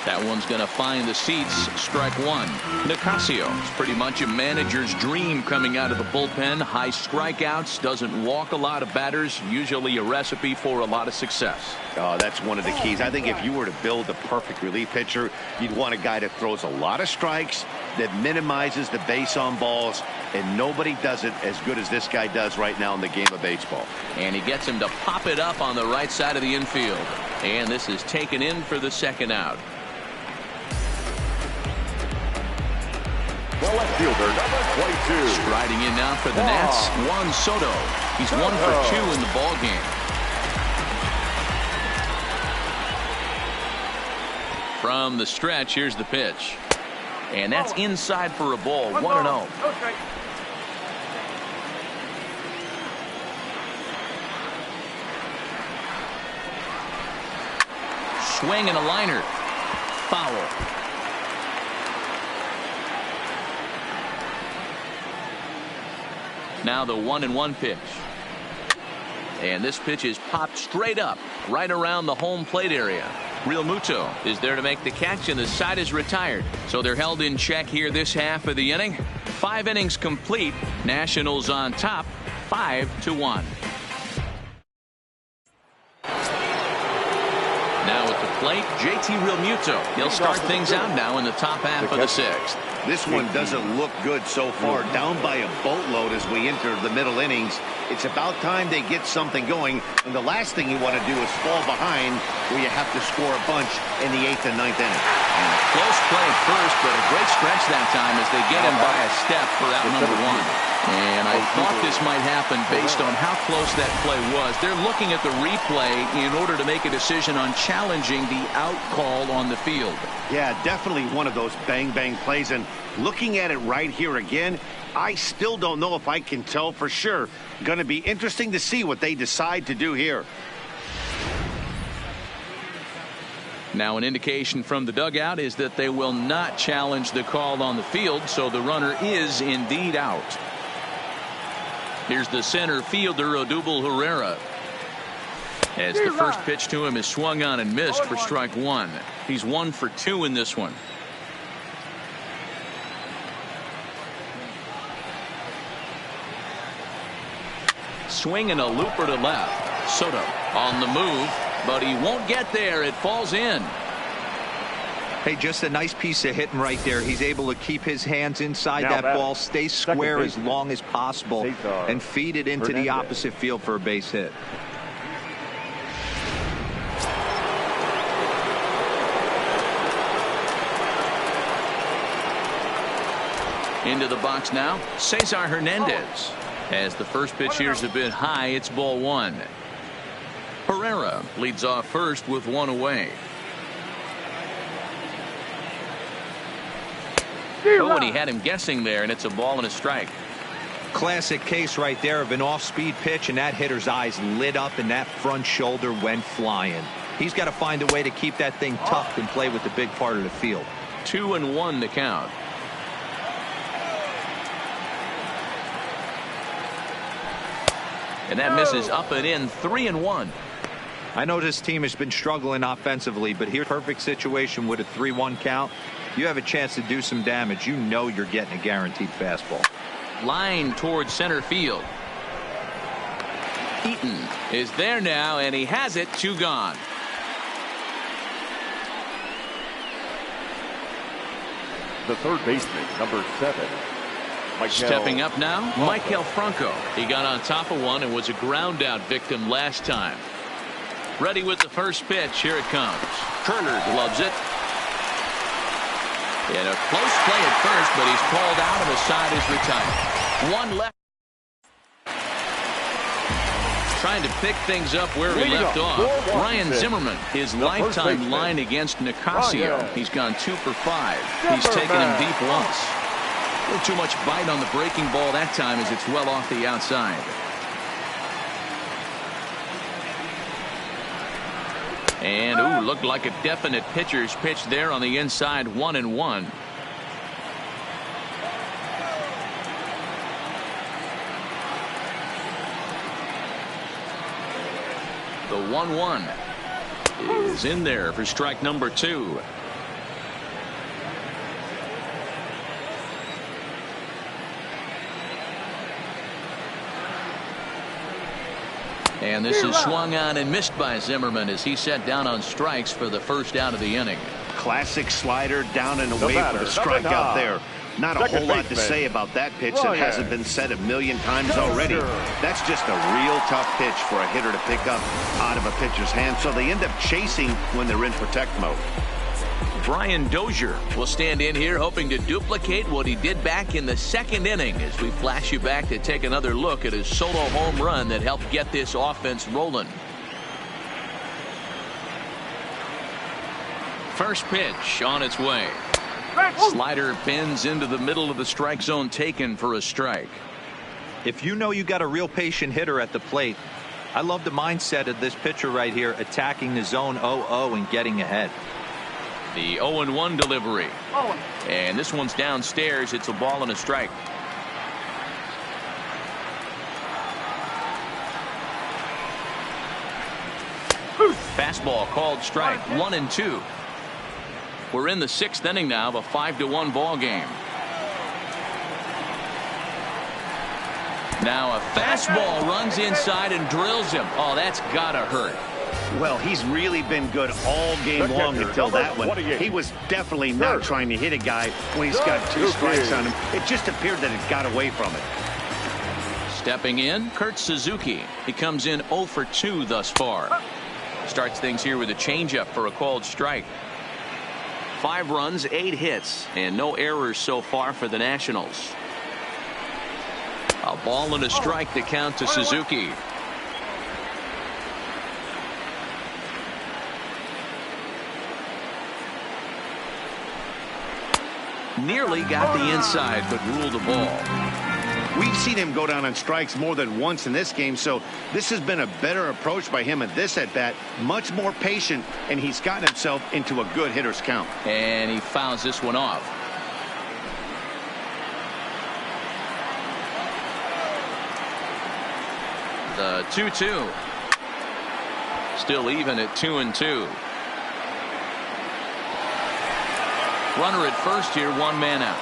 That one's going to find the seats. Strike one. Nicasio is pretty much a manager's dream coming out of the bullpen. High strikeouts, doesn't walk a lot of batters, usually a recipe for a lot of success. Oh, that's one of the keys. I think if you were to build a perfect relief pitcher, you'd want a guy that throws a lot of strikes, that minimizes the base on balls, and nobody does it as good as this guy does right now in the game of baseball. And he gets him to pop it up on the right side of the infield. And this is taken in for the second out. The left fielder, number 22. Striding in now for the Nats, Juan Soto. He's 1 for 2 in the ball game. From the stretch, here's the pitch. And that's inside for a ball. 1-0. No strike. Swing and a liner. Foul. Now the 1-1 pitch. And this pitch is popped straight up right around the home plate area. Real Muto is there to make the catch, and the side is retired. So they're held in check here this half of the inning. 5 innings complete. Nationals on top, 5-1. Now at the plate, JT Realmuto. He'll start things out now in the top half of the 6th. This one doesn't look good so far. Down by a boatload as we enter the middle innings. It's about time they get something going. And the last thing you want to do is fall behind where you have to score a bunch in the 8th and 9th inning. And a close play at first, but a great stretch that time as they get him by a step for out number 1. And I thought this might happen based on how close that play was. They're looking at the replay in order to make a decision on challenging the out call on the field. Yeah, definitely one of those bang-bang plays. And looking at it right here again, I still don't know if I can tell for sure. Going to be interesting to see what they decide to do here. Now an indication from the dugout is that they will not challenge the call on the field, so the runner is indeed out. Here's the center fielder, Odubel Herrera. As the first pitch to him is swung on and missed for strike 1. He's 1 for 2 in this one. Swing and a looper to left. Soto on the move, but he won't get there. It falls in. Hey, just a nice piece of hitting right there. He's able to keep his hands inside that ball, stay square as long as possible, and feed it into the opposite field for a base hit. Into the box now, Cesar Hernandez. As the first pitch here's a bit high, it's ball 1. Herrera leads off first with 1 away. Oh, and he had him guessing there, and it's a ball and a strike. Classic case right there of an off-speed pitch, and that hitter's eyes lit up and that front shoulder went flying. He's got to find a way to keep that thing tucked and play with the big part of the field. 2-1 to count. And that misses up and in. 3-1. I know this team has been struggling offensively, but here's a perfect situation with a 3-1 count. You have a chance to do some damage. You know you're getting a guaranteed fastball. Line towards center field. Eaton is there now, and he has it. 2 gone. The third baseman, number 7. Stepping up now, Maikel Franco. He got on top of one and was a ground out victim last time. Ready with the first pitch. Here it comes. Turner gloves it. And a close play at first, but he's called out and the side is retired. 1 left. Trying to pick things up where he left off. Ryan Zimmerman, his lifetime line against Nicasio. He's gone 2 for 5. He's taken him deep once. A little too much bite on the breaking ball that time as it's well off the outside. And ooh, looked like a definite pitcher's pitch there on the inside. 1-1. The 1-1 is in there for strike number 2. And this is swung on and missed by Zimmerman as he set down on strikes for the first out of the inning. Classic slider down and away for the strikeout there. Not a whole lot to say about that pitch that hasn't been said a million times already. That's just a real tough pitch for a hitter to pick up out of a pitcher's hand, so they end up chasing when they're in protect mode. Brian Dozier will stand in here hoping to duplicate what he did back in the second inning as we flash you back to take another look at his solo home run that helped get this offense rolling. First pitch on its way. Slider pins into the middle of the strike zone, taken for a strike. If you know you got a real patient hitter at the plate, I love the mindset of this pitcher right here, attacking the zone 0-0 and getting ahead. The 0-1 delivery. And this one's downstairs. It's a ball and a strike. Fastball called strike. 1-2. We're in the sixth inning now of a 5-1 ball game. Now a fastball runs inside and drills him. Oh, that's gotta hurt. Well, he's really been good all game long until that one. He was definitely not trying to hit a guy when he's got 2 strikes on him. It just appeared that it got away from it. Stepping in, Kurt Suzuki. He comes in 0 for 2 thus far. Starts things here with a changeup for a called strike. 5 runs, 8 hits, and no errors so far for the Nationals. A ball and a strike to count to Suzuki. Nearly got the inside, but ruled a ball. We've seen him go down on strikes more than once in this game, so this has been a better approach by him at this at-bat. Much more patient, and he's gotten himself into a good hitter's count. And he fouls this one off. The 2-2. Still even at 2-2. Runner at first here, 1 man out.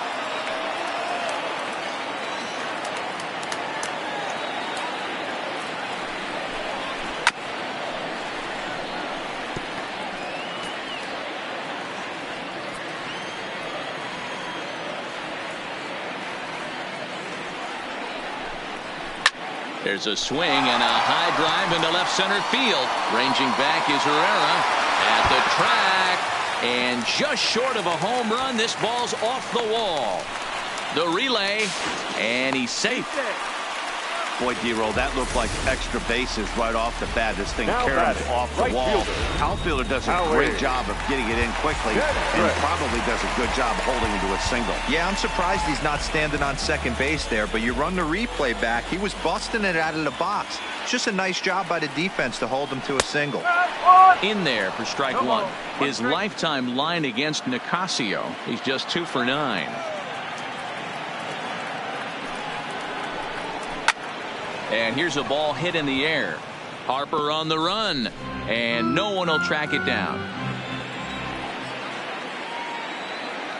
There's a swing and a high drive into left center field. Ranging back is Herrera at the track. And just short of a home run, this ball's off the wall. The relay, and he's safe. Boy, D-Roll, that looked like extra bases right off the bat. This thing carries off the wall. Outfielder does a great job of getting it in quickly and probably does a good job holding him to a single. Yeah, I'm surprised he's not standing on second base there, but you run the replay back. He was busting it out of the box. It's just a nice job by the defense to hold him to a single. In there for strike 1. His lifetime line against Nicasio. He's just 2 for 9. And here's a ball hit in the air. Harper on the run, and no one will track it down.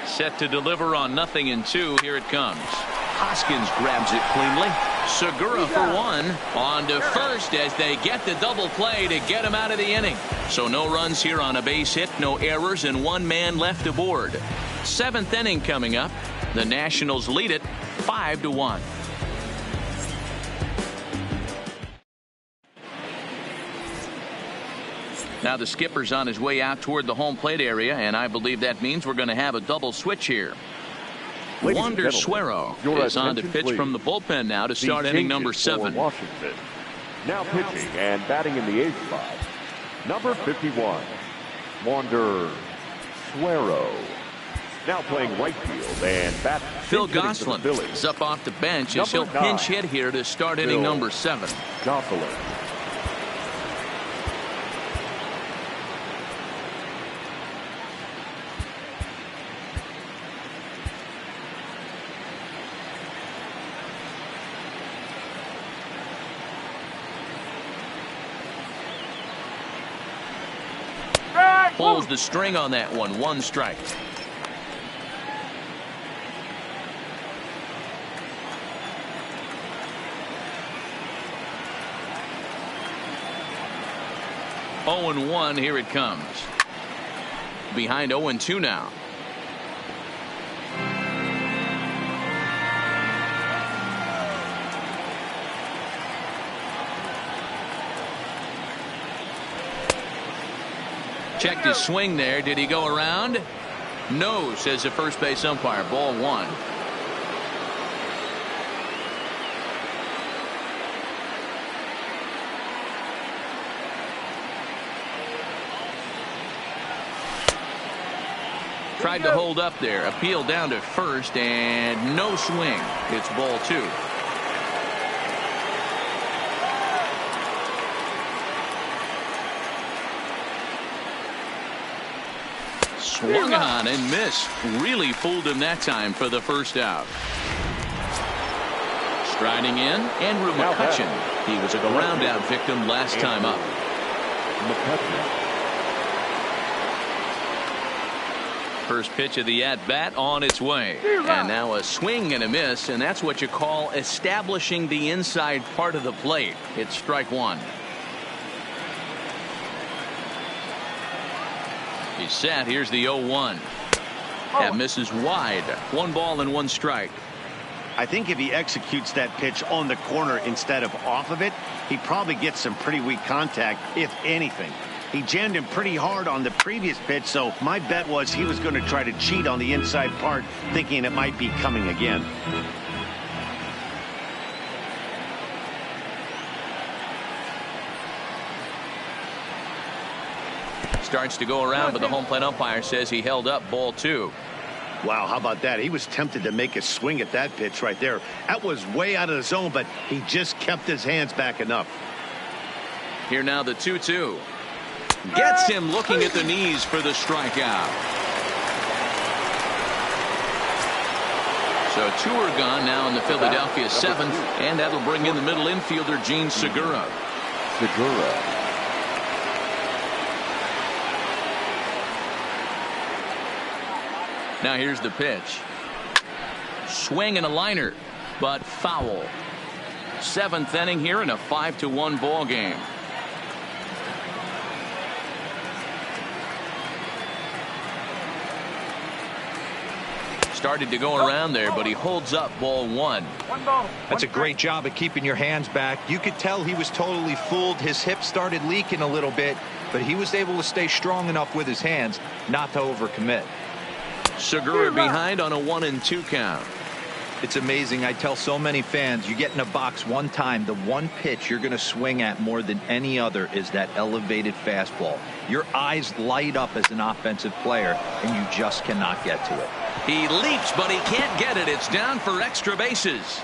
Set to deliver on 0-2. Here it comes. Hoskins grabs it cleanly. Segura for 1. On to first as they get the double play to get him out of the inning. So no runs here on a base hit, no errors, and 1 man left aboard. 7th inning coming up. The Nationals lead it 5-1. Now the skipper's on his way out toward the home plate area, and I believe that means we're going to have a double switch here. Wander Suero is on to pitch from the bullpen now to start inning number 7. Washington. Now pitching and batting in the 8th spot, number 51, Wander Suero. Now playing right field and bat. Phil Gosselin is up off the bench as he'll pinch hit here to start inning number 7. Gosselin. Pulls the string on that one. 1 strike. 0-1. Here it comes. Behind 0-2 now. Checked his swing there. Did he go around? No, says the first base umpire. Ball 1. Tried to hold up there. Appeal down to first and no swing. It's ball 2. Swung on and missed. Really fooled him that time for the first out. Striding in, Andrew McCutchen. He was a ground out victim last time up. First pitch of the at-bat on its way. And now a swing and a miss, and that's what you call establishing the inside part of the plate. It's strike 1. He's set. Here's the 0-1. That misses wide. 1 ball and 1 strike. I think if he executes that pitch on the corner instead of off of it, he probably gets some pretty weak contact, if anything. He jammed him pretty hard on the previous pitch, so my bet was he was going to try to cheat on the inside part, thinking it might be coming again. Starts to go around, but the home plate umpire says he held up ball 2. Wow, how about that? He was tempted to make a swing at that pitch right there. That was way out of the zone, but he just kept his hands back enough. Here now the 2-2. Gets him looking at the knees for the strikeout. So 2 are gone now in the Philadelphia 7th, and that'll bring in the middle infielder Gene Segura. Now here's the pitch. Swing and a liner, but foul. 7th inning here in a 5-1 ball game. Started to go around there, but he holds up ball 1. That's a great job of keeping your hands back. You could tell he was totally fooled. His hip started leaking a little bit, but he was able to stay strong enough with his hands not to overcommit. Segura behind on a 1-2 count. It's amazing. I tell so many fans, you get in a box one time, the one pitch you're going to swing at more than any other is that elevated fastball. Your eyes light up as an offensive player, and you just cannot get to it. He leaps, but he can't get it. It's down for extra bases.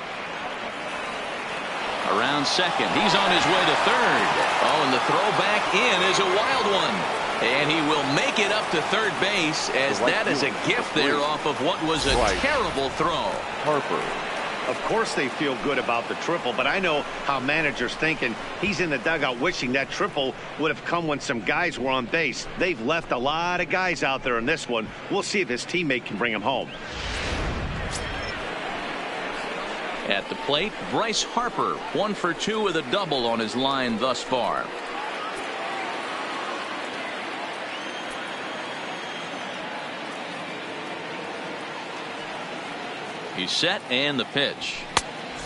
Around second. He's on his way to third. Oh, and the throw back in is a wild one. And he will make it up to third base, as that is a gift there off of what was a terrible throw. Of course they feel good about the triple, but I know how managers think, and he's in the dugout wishing that triple would have come when some guys were on base. They've left a lot of guys out there in this one. We'll see if his teammate can bring him home. At the plate, Bryce Harper, 1 for 2 with a double on his line thus far. He's set, and the pitch.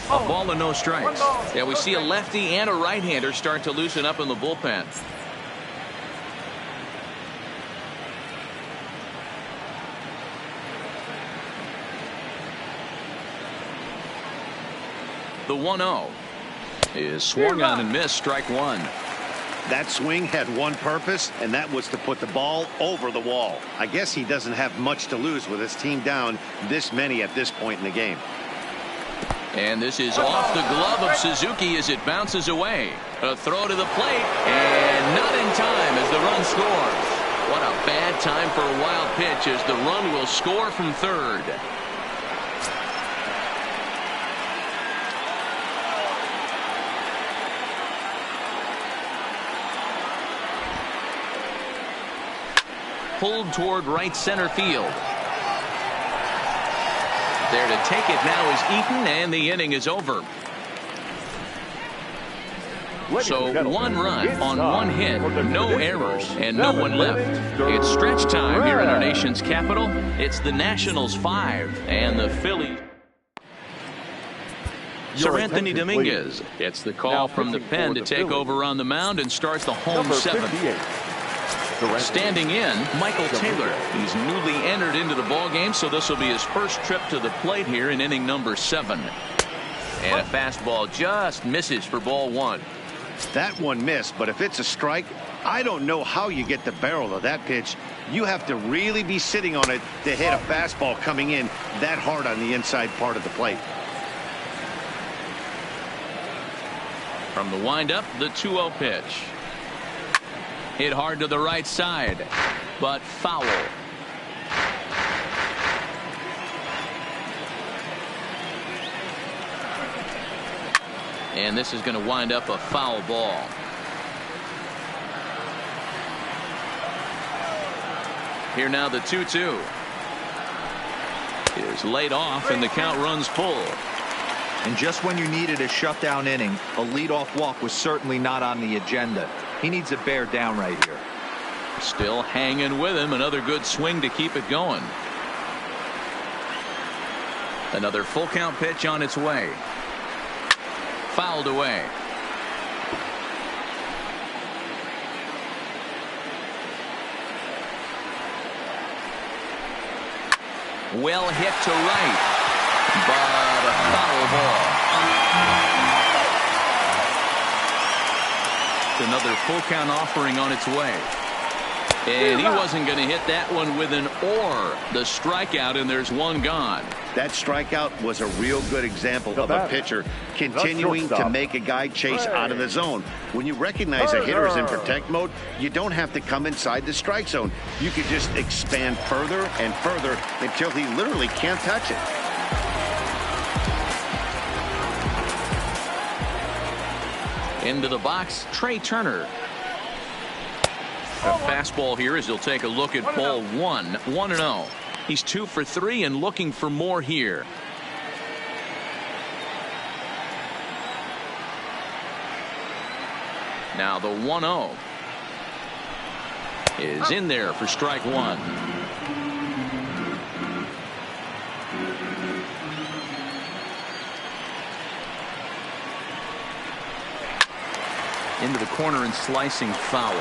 A ball and no strikes. Yeah, we see a lefty and a right-hander start to loosen up in the bullpen. The 1-0 is swung on and missed. Strike 1. That swing had one purpose, and that was to put the ball over the wall. I guess he doesn't have much to lose with his team down this many at this point in the game. And this is off the glove of Suzuki as it bounces away. A throw to the plate, and not in time as the run scores. What a bad time for a wild pitch, as the run will score from third. Pulled toward right center field. There to take it now is Eaton, and the inning is over. So 1 run on 1 hit, no errors, and no one left. It's stretch time here in our nation's capital. It's the Nationals 5 and the Phillies. Sir Anthony Dominguez gets the call from the pen to take over on the mound and starts the home 7th. Standing in, Michael Taylor. He's newly entered into the ballgame, so this will be his first trip to the plate here in inning number 7. And a fastball just misses for ball 1. That one missed, but if it's a strike, I don't know how you get the barrel of that pitch. You have to really be sitting on it to hit a fastball coming in that hard on the inside part of the plate. From the windup, the 2-0 pitch. Hit hard to the right side, but foul. And this is going to wind up a foul ball. Here now the 2-2 is laid off and the count runs full. And just when you needed a shutdown inning, a leadoff walk was certainly not on the agenda. He needs to bear down right here. Still hanging with him. Another good swing to keep it going. Another full count pitch on its way. Fouled away. Well hit to right, but a foul ball. Another full count offering on its way. And he wasn't going to hit that one with an or. The strikeout, and there's one gone. That strikeout was a real good example of a pitcher continuing to make a guy chase out of the zone. When you recognize a hitter is in protect mode, you don't have to come inside the strike zone. You could just expand further and further until he literally can't touch it. Into the box, Trey Turner. A fastball here as he'll take a look at ball 1. 1-0. He's 2 for 3 and looking for more here. Now the 1-0 is in there for strike 1. Into the corner and slicing foul.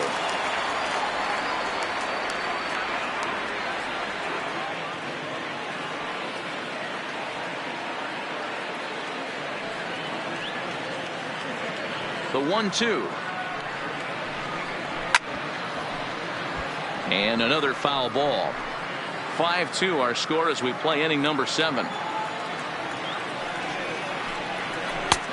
The 1-2. And another foul ball. 5-2 our score as we play inning number 7.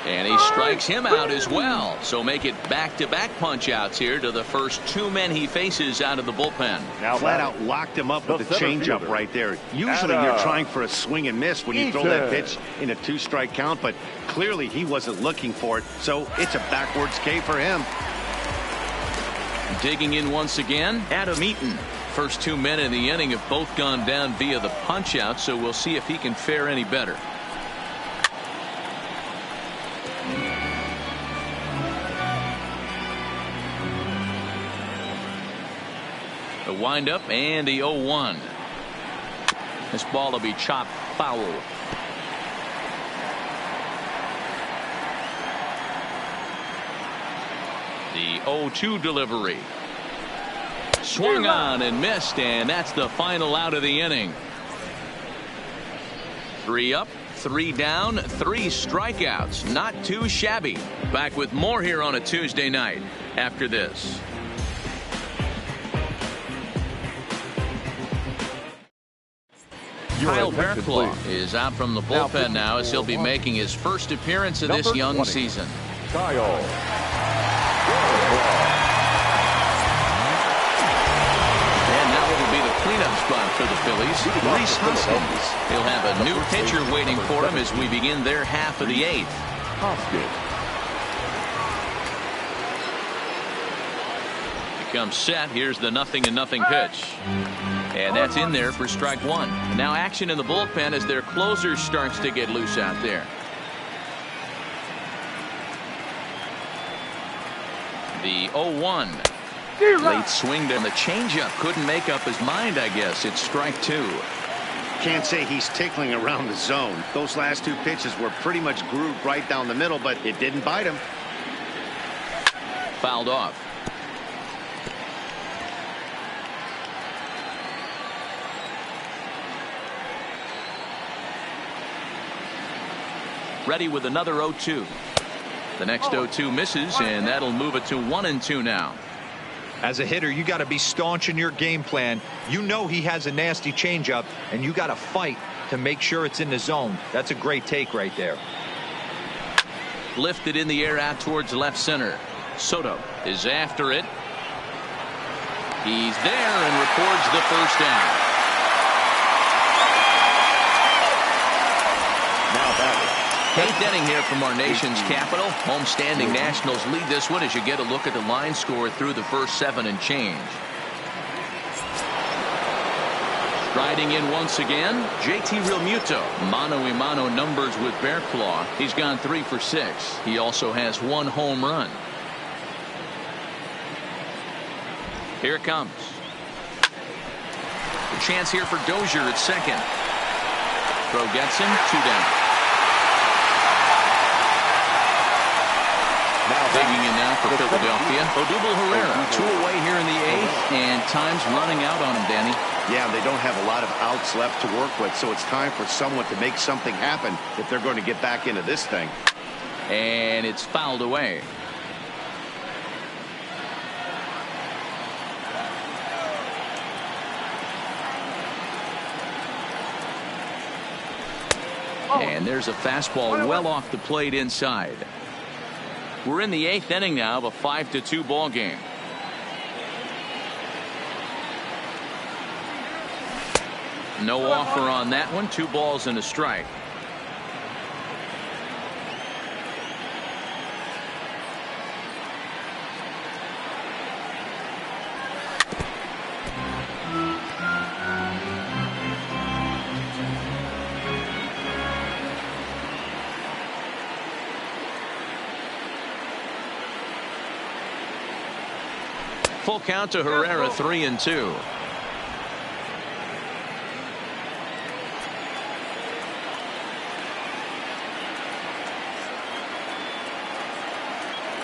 And he strikes him out as well. So make it back-to-back punch-outs here to the first 2 men he faces out of the bullpen. Now flat out locked him up with a changeup right there. Usually you're trying for a swing and miss when you throw that pitch in a 2-strike count, but clearly he wasn't looking for it, so it's a backwards K for him. Digging in once again, Adam Eaton. First 2 men in the inning have both gone down via the punch-out, so we'll see if he can fare any better. The windup and the 0-1. This ball will be chopped foul. The 0-2 delivery. Swung on and missed, and that's the final out of the inning. 3 up, 3 down, 3 strikeouts. Not too shabby. Back with more here on a Tuesday night after this. Kyle Barraclough is out from the bullpen now as he'll be making his first appearance of this young season. Kyle. And now it'll be the cleanup spot for the Phillies. Reese Hoskins. He'll have a new pitcher waiting for him as we begin their half of the 8th. Hoskins. Becomes set. Here's the 0-0 pitch. And that's in there for strike 1. Now action in the bullpen as their closer starts to get loose out there. 0-1. Late swing down the changeup. Couldn't make up his mind, I guess. It's strike two. Can't say he's tickling around the zone. Those last two pitches were pretty much grooved right down the middle, but it didn't bite him. Fouled off. Ready with another 0-2. The next 0-2 misses, and that'll move it to 1-2 now. As a hitter, you got to be staunch in your game plan. You know he has a nasty changeup, and you got to fight to make sure it's in the zone. That's a great take right there. Lifted in the air out towards left center. Soto is after it. He's there and records the first down. Now batting. Eighth inning here from our nation's capital. Homestanding Nationals lead this one as you get a look at the line score through the first 7 and change. Striding in once again, JT Realmuto. Mano-a-mano numbers with Bear Claw. He's gone 3 for 6. He also has 1 home run. Here it comes. A chance here for Dozier at second. Throw gets him, 2 down. Digging in now for Philadelphia. Odubel Herrera, 2 away here in the 8th, and time's running out on him, Danny. Yeah, they don't have a lot of outs left to work with, so it's time for someone to make something happen if they're going to get back into this thing. And it's fouled away. And there's a fastball well off the plate inside. We're in the 8th inning now of a 5-2 ball game. No offer on that one. 2 balls and a strike. Full count to Herrera, 3-2.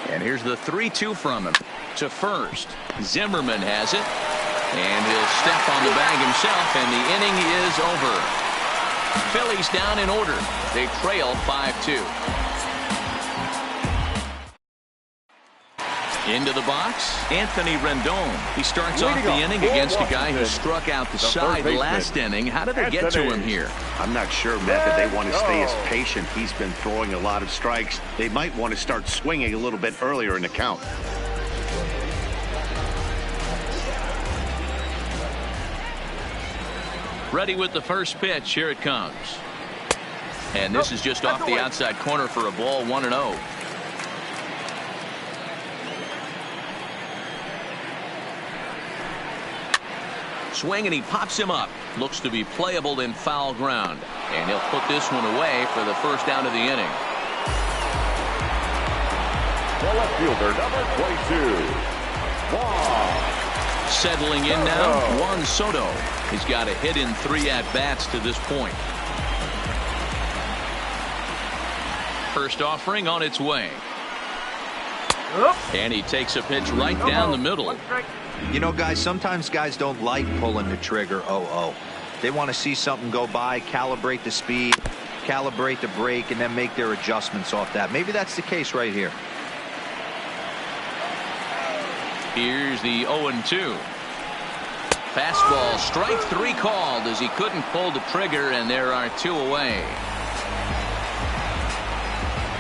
And here's the 3-2 from him to first. Zimmerman has it, and he'll step on the bag himself, and the inning is over. Phillies down in order. They trail 5-2. Into the box, Anthony Rendon. He starts off the inning against a guy who struck out the side last inning. How did they get to him here? I'm not sure, Matt, that they want to stay as patient. He's been throwing a lot of strikes. They might want to start swinging a little bit earlier in the count. Ready with the first pitch. Here it comes. And this is just off the outside corner for a ball, 1-0. Swing, and he pops him up. Looks to be playable in foul ground. And he'll put this one away for the first out of the inning. The left fielder, number 22, Juan. Settling in now, Juan Soto. He's got a hit in 3 at-bats to this point. First offering on its way. And he takes a pitch right down the middle. You know, guys, sometimes guys don't like pulling the trigger 0-0. They want to see something go by, calibrate the speed, calibrate the break, and then make their adjustments off that. Maybe that's the case right here. Here's the 0-2. Fastball, strike 3 called as he couldn't pull the trigger, and there are 2 away.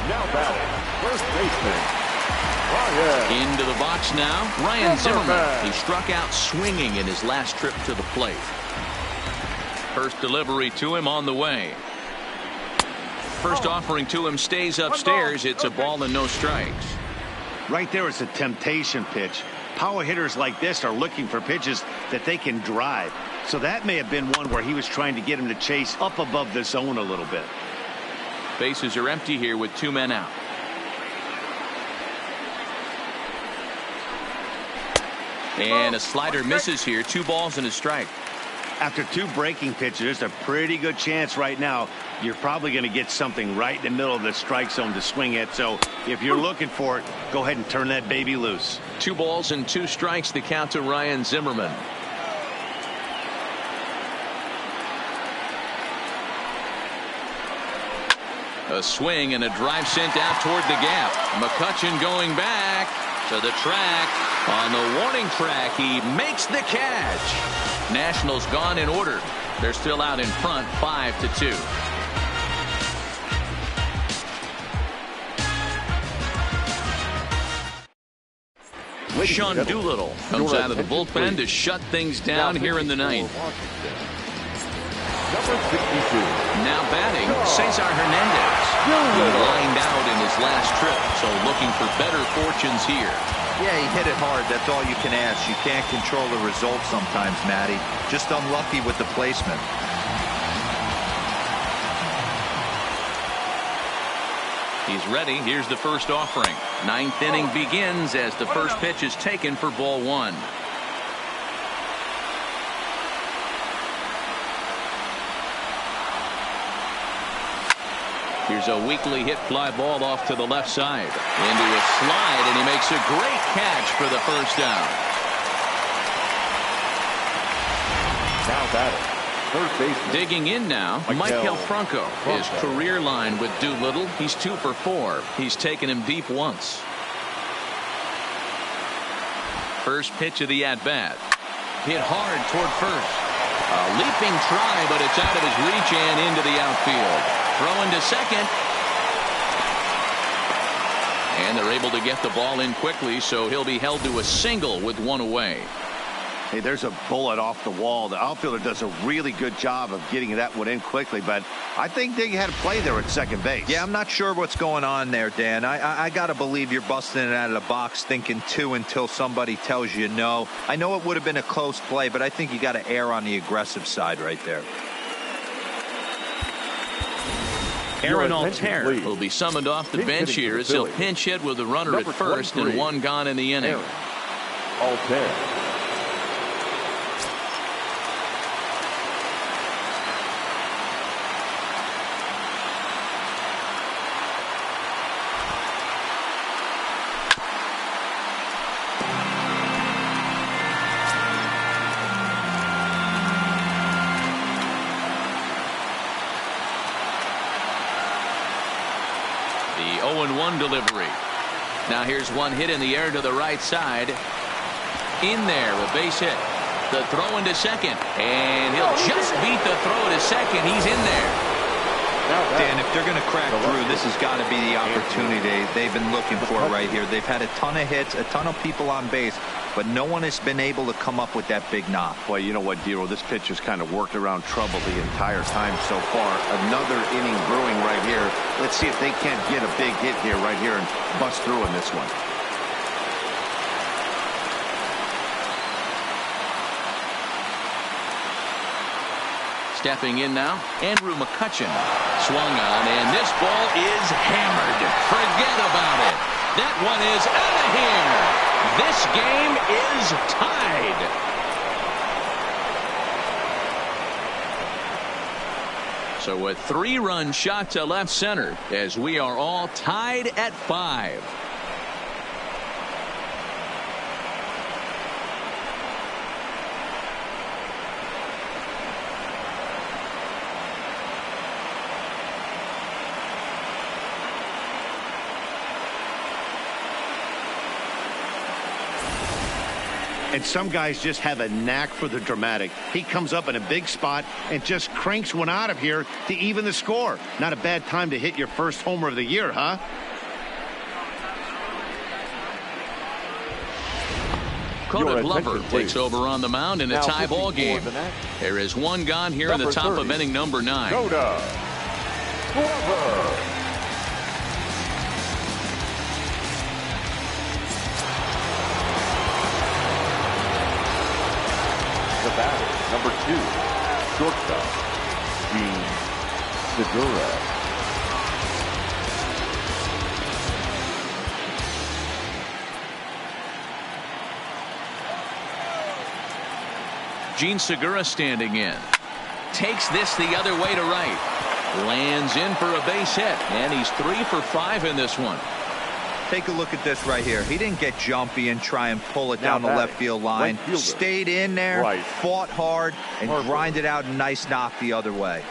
Now batting, first baseman, Ryan. Into the box now, Ryan Zimmerman. He struck out swinging in his last trip to the plate. First delivery to him on the way. First offering to him stays upstairs. It's a ball and no strikes. Right there is a temptation pitch. Power hitters like this are looking for pitches that they can drive. So that may have been one where he was trying to get him to chase up above the zone a little bit. Bases are empty here with 2 men out. And a slider misses here. 2 balls and a strike. After 2 breaking pitches, there's a pretty good chance right now you're probably going to get something right in the middle of the strike zone to swing at. So if you're looking for it, go ahead and turn that baby loose. 2 balls and 2 strikes, the count to Ryan Zimmerman. A swing and a drive sent out toward the gap. McCutchen going back to the track. On the warning track, he makes the catch. Nationals gone in order. They're still out in front, 5-2. Sean Doolittle comes out of the bullpen to shut things down here in the ninth. Number 62. Now batting, Cesar Hernandez. He lined out in his last trip, so looking for better fortunes here. Yeah, he hit it hard. That's all you can ask. You can't control the result sometimes, Matty. Just unlucky with the placement. He's ready. Here's the first offering. 9th inning begins as the first pitch is taken for ball 1. Here's a weakly hit fly ball off to the left side. Into a slide, and he makes a great catch for the first down. Now batting, third baseman. Digging in now, Maikel Franco. His career line with Doolittle, he's 2 for 4. He's taken him deep once. First pitch of the at-bat. Hit hard toward first. A leaping try, but it's out of his reach and into the outfield. Throwing to second. And they're able to get the ball in quickly, so he'll be held to a single with 1 away. Hey, there's a bullet off the wall. The outfielder does a really good job of getting that one in quickly, but I think they had a play there at second base. Yeah, I'm not sure what's going on there, Dan. I got to believe you're busting it out of the box thinking 2 until somebody tells you no. I know it would have been a close play, but I think you got to err on the aggressive side right there. Aaron Altair will be summoned off the bench here as he'll pinch hit with a runner at first and 1 gone in the inning. Altair. The 0-1 delivery. Now here's one hit in the air to the right side. In there, a base hit. The throw into second. And he'll just beat the throw to second. He's in there. Dan, if they're going to crack through, this has got to be the opportunity they've been looking for right here. They've had a ton of hits, a ton of people on base, but no one has been able to come up with that big knock. Well, you know what, Dero, this pitcher's kind of worked around trouble the entire time so far. Another inning brewing right here. Let's see if they can't get a big hit here right here and bust through in this one. Stepping in now, Andrew McCutchen. Swung on, and this ball is hammered. Forget about it. That one is out of here. This game is tied. So a 3-run shot to left center as we are all tied at 5. And some guys just have a knack for the dramatic. He comes up in a big spot and just cranks one out of here to even the score. Not a bad time to hit your first homer of the year, huh? Coda Glover takes over on the mound in a tie ball game. There is 1 gone here in the top of inning number 9. Coda Glover. The batter, number 2, shortstop, Gene Segura. Gene Segura standing in. Takes this the other way to right. Lands in for a base hit, and he's 3 for 5 in this one. Take a look at this right here. He didn't get jumpy and try and pull it down the left field line. Stayed in there, fought hard, and grinded out a nice knock the other way.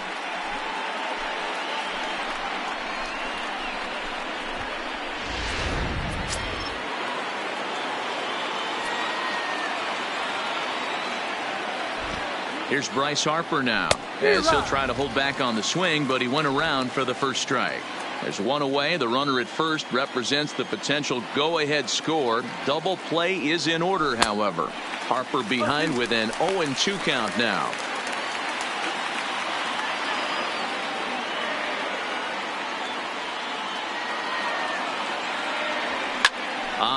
Here's Bryce Harper now, as he'll try to hold back on the swing, but he went around for the first strike. There's one away. The runner at first represents the potential go-ahead score. Double play is in order, however. Harper behind with an 0-2 count now.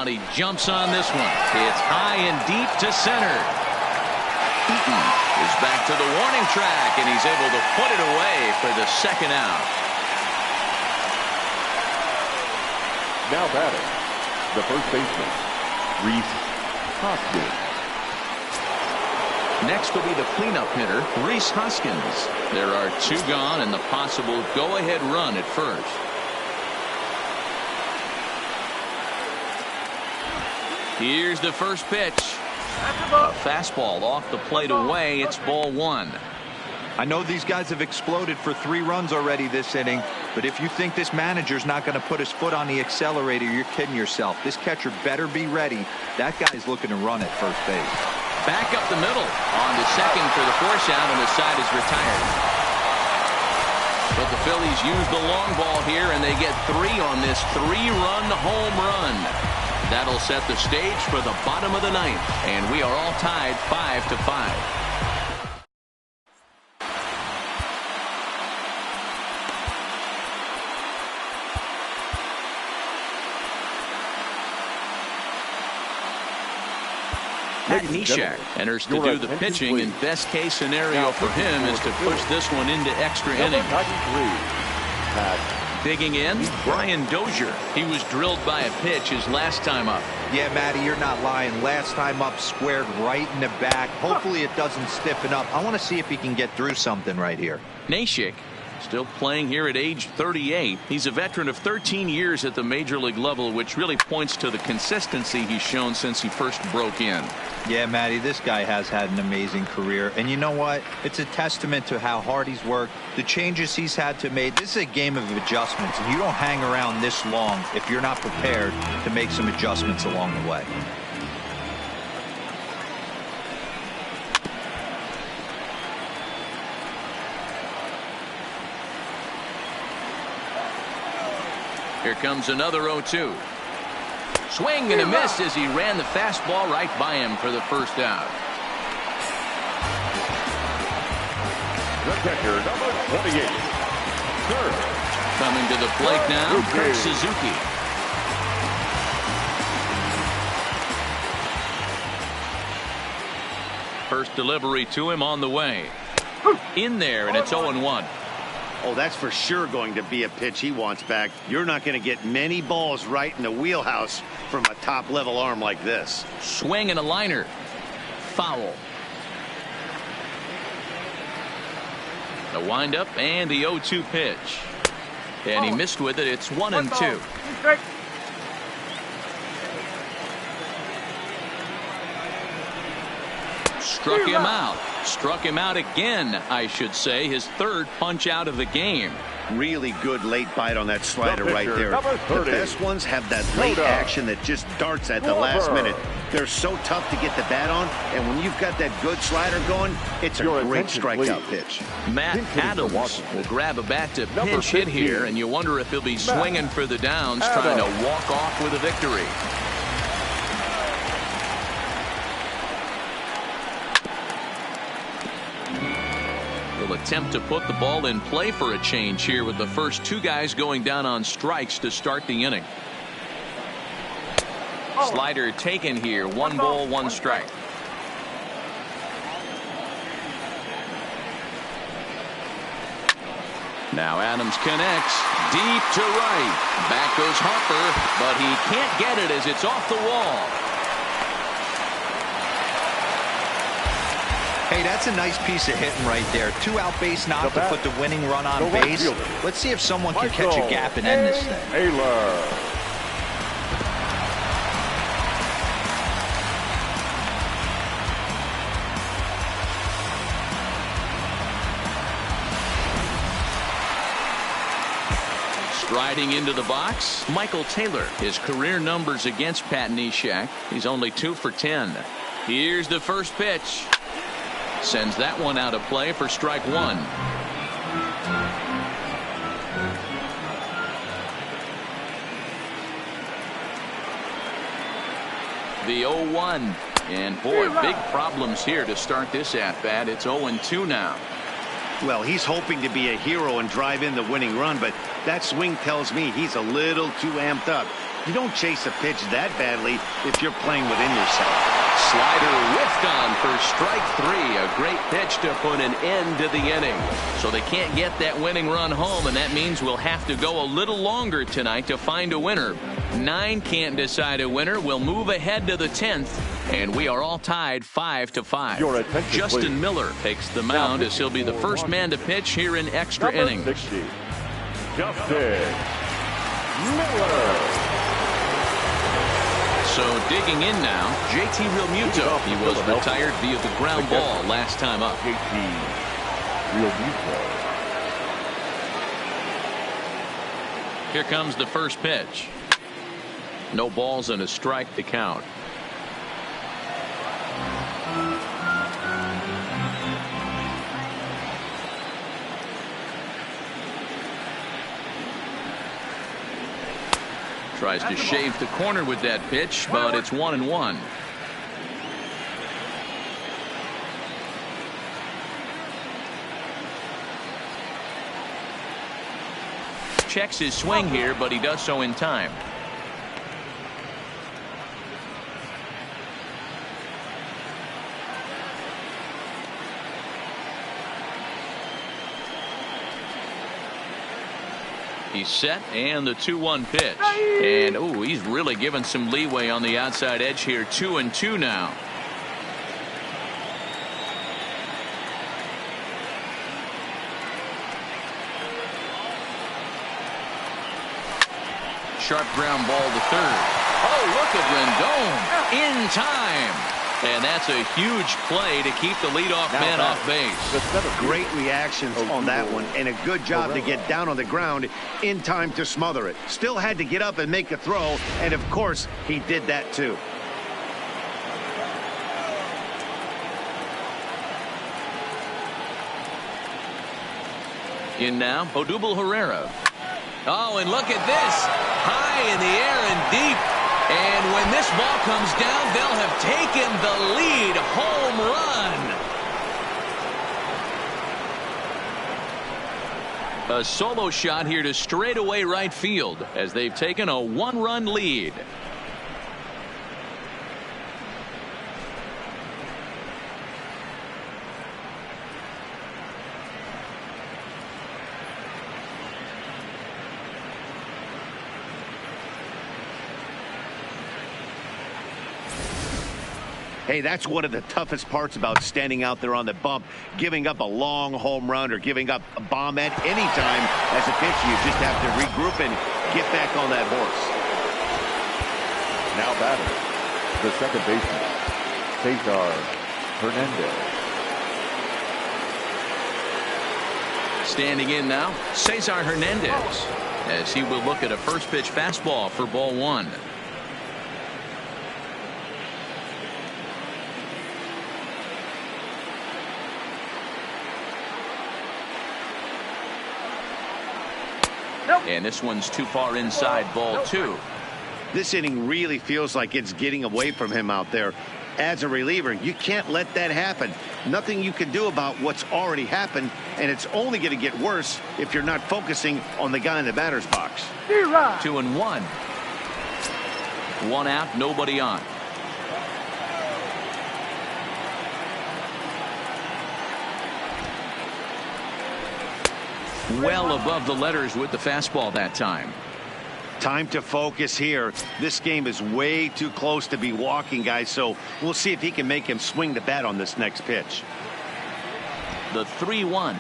He jumps on this one. It's high and deep to center. Eaton is back to the warning track, and he's able to put it away for the second out. Now batting, the first baseman, Rhys Hoskins. Next will be the cleanup hitter, Rhys Hoskins. There are 2 gone and the possible go-ahead run at first. Here's the first pitch. A fastball off the plate away. It's ball 1. I know these guys have exploded for 3 runs already this inning, but if you think this manager's not going to put his foot on the accelerator, you're kidding yourself. This catcher better be ready. That guy's looking to run at first base. Back up the middle. On to second for the force out, and the side is retired. But the Phillies use the long ball here, and they get 3 on this 3-run home run. That'll set the stage for the bottom of the 9th, and we are all tied 5-5. Neshek enters to do the pitching, and best case scenario for him is to push this one into extra innings. Digging in, Brian Dozier. He was drilled by a pitch his last time up. Yeah, Matty, you're not lying. Last time up, squared right in the back. Hopefully it doesn't stiffen up. I want to see if he can get through something right here. Neshek still playing here at age 38. He's a veteran of 13 years at the major league level, which really points to the consistency he's shown since he first broke in. Yeah, Matty, this guy has had an amazing career. And you know what? It's a testament to how hard he's worked, the changes he's had to make. This is a game of adjustments, and you don't hang around this long if you're not prepared to make some adjustments along the way. Here comes another 0-2. Swing and a miss as he ran the fastball right by him for the first out. The catcher, number 28, Kurt. Coming to the plate now, Kurt Suzuki. First delivery to him on the way. In there, and it's 0-1. Oh, that's for sure going to be a pitch he wants back. You're not going to get many balls right in the wheelhouse from a top-level arm like this. Swing and a liner. Foul. The windup and the 0-2 pitch. And he missed with it. It's 1-2. Struck him out. Struck him out again, I should say. His 3rd punch out of the game. Really good late bite on that slider right there. The best ones have that late action that just darts at the last minute. They're so tough to get the bat on, and when you've got that good slider going, it's a great strikeout pitch. Matt Adams will grab a bat to pinch hit here, and you wonder if he'll be swinging for the downs, trying to walk off with a victory. Attempt to put the ball in play for a change here with the first 2 guys going down on strikes to start the inning. Slider taken here. 1 ball, 1 strike. Now Adams connects deep to right. Back goes Harper, but he can't get it as it's off the wall. Hey, that's a nice piece of hitting right there. 2-out base knock to put the winning run on base. Let's see if someone can catch a gap and end this thing. Taylor. Striding into the box, Michael Taylor. His career numbers against Pat Neshek. He's only 2 for 10. Here's the first pitch. Sends that one out of play for strike one. The 0-1. And boy, big problems here to start this at-bat. It's 0-2 now. Well, he's hoping to be a hero and drive in the winning run, but that swing tells me he's a little too amped up. You don't chase a pitch that badly if you're playing within yourself. Slider whiffed on for strike 3. A great pitch to put an end to the inning. So they can't get that winning run home, and that means we'll have to go a little longer tonight to find a winner. 9 can't decide a winner. We'll move ahead to the 10th, and we are all tied 5-5. Your attention, Justin please. Miller takes the mound as he'll be the first man to pitch here in extra innings. 60, Justin Miller. So digging in now, JT Realmuto. He was retired via the ground ball last time up. JT Realmuto. Here comes the first pitch. No balls and a strike to count. Tries to shave the corner with that pitch, but it's 1-1. Checks his swing here, but he does so in time. He's set, and the 2-1 pitch. And, oh, he's really given some leeway on the outside edge here. 2-2 now. Sharp ground ball to third. Oh, look at Rendon in time. And that's a huge play to keep the leadoff man off base. Great reactions on that one, and a good job to get down on the ground in time to smother it. Still had to get up and make a throw, and of course, he did that too. In now, Odubel Herrera. Oh, and look at this. High in the air and deep. And when this ball comes down, they'll have taken the lead. Home run. A solo shot here to straightaway right field as they've taken a 1-run lead. Hey, that's one of the toughest parts about standing out there on the bump. Giving up a long home run or giving up a bomb at any time as a pitcher. You just have to regroup and get back on that horse. Now batting, the second baseman, Cesar Hernandez. Standing in now, Cesar Hernandez, as he will look at a first pitch fastball for ball one. And this one's too far inside, ball two. This inning really feels like it's getting away from him out there. As a reliever, you can't let that happen. Nothing you can do about what's already happened, and it's only going to get worse if you're not focusing on the guy in the batter's box. 2-1. 1 out, nobody on. Well above the letters with the fastball that time. Time to focus here. This game is way too close to be walking, guys, so we'll see if he can make him swing the bat on this next pitch. The 3-1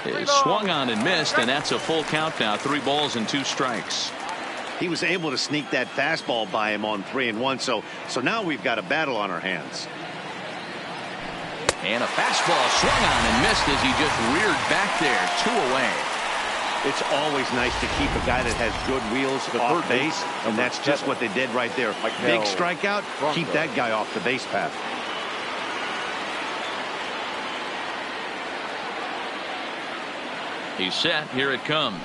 is swung on and missed, and that's a full count now. 3 balls and 2 strikes. He was able to sneak that fastball by him on 3-1. So now we've got a battle on our hands. And a fastball swung on and missed as he just reared back there. 2 away. It's always nice to keep a guy that has good wheels off base, and that's just what they did right there. Big strikeout, keep that guy off the base path. He's set. Here it comes.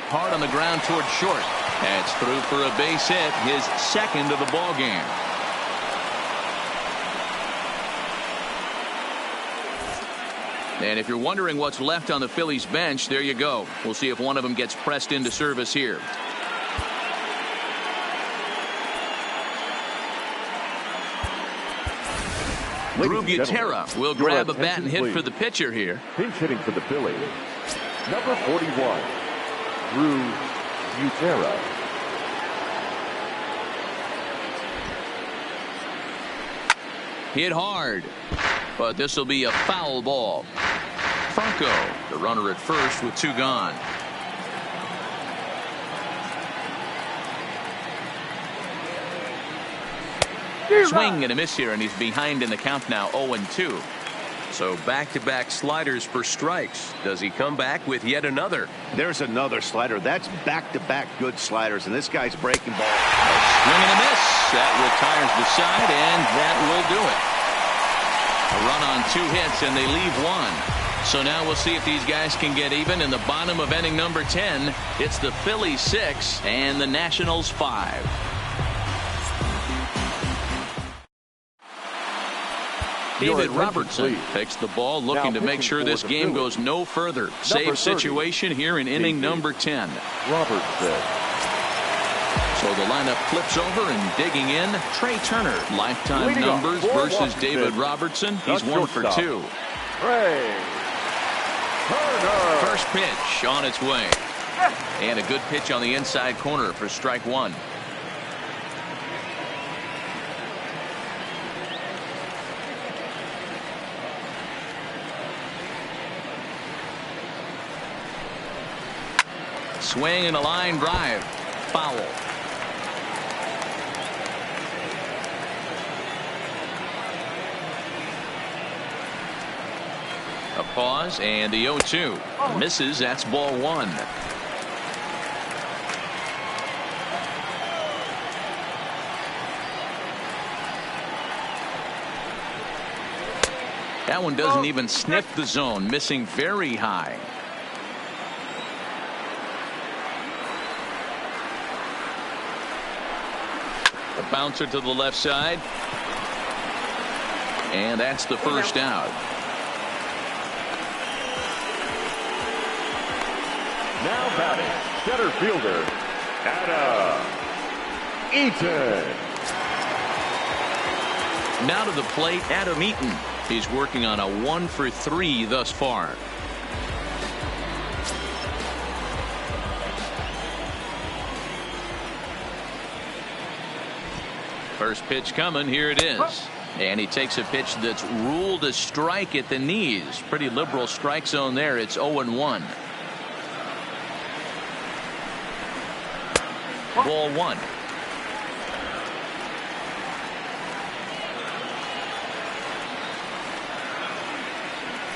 Hard on the ground toward short. That's through for a base hit, his second of the ball game. And if you're wondering what's left on the Phillies bench, there you go. We'll see if one of them gets pressed into service here. Drew Butera will grab a bat and hit for the pitcher here. Pinch hitting for the Phillies, number 41, Drew Butera. Hit hard, but this will be a foul ball. Franco, the runner at first with 2 gone. Swing and a miss here, and he's behind in the count now, 0-2. So back-to-back sliders for strikes. Does he come back with yet another? There's another slider. That's back-to-back good sliders, and this guy's breaking ball. Swing and a miss. That retires the side, and that will do it. A run on 2 hits, and they leave 1. So now we'll see if these guys can get even in the bottom of inning number 10. It's the Phillies 6 and the Nationals 5. David Robertson takes the ball, looking to make sure this game goes no further. Save situation here in inning number 10. Robertson. So the lineup flips over, and digging in, Trey Turner. Lifetime numbers versus David Robertson. He's 1 for 2. Trey Turner. First pitch on its way. And a good pitch on the inside corner for strike 1. Swing and a line drive. Foul. A pause and the 0-2. Misses. That's ball 1. That one doesn't even sniff the zone. Missing very high. A bouncer to the left side. And that's the first out. Now batting, center fielder, Adam Eaton. Now to the plate, Adam Eaton. He's working on a 1 for 3 thus far. First pitch coming. Here it is. And he takes a pitch that's ruled a strike at the knees. Pretty liberal strike zone there. It's 0-1. Ball 1.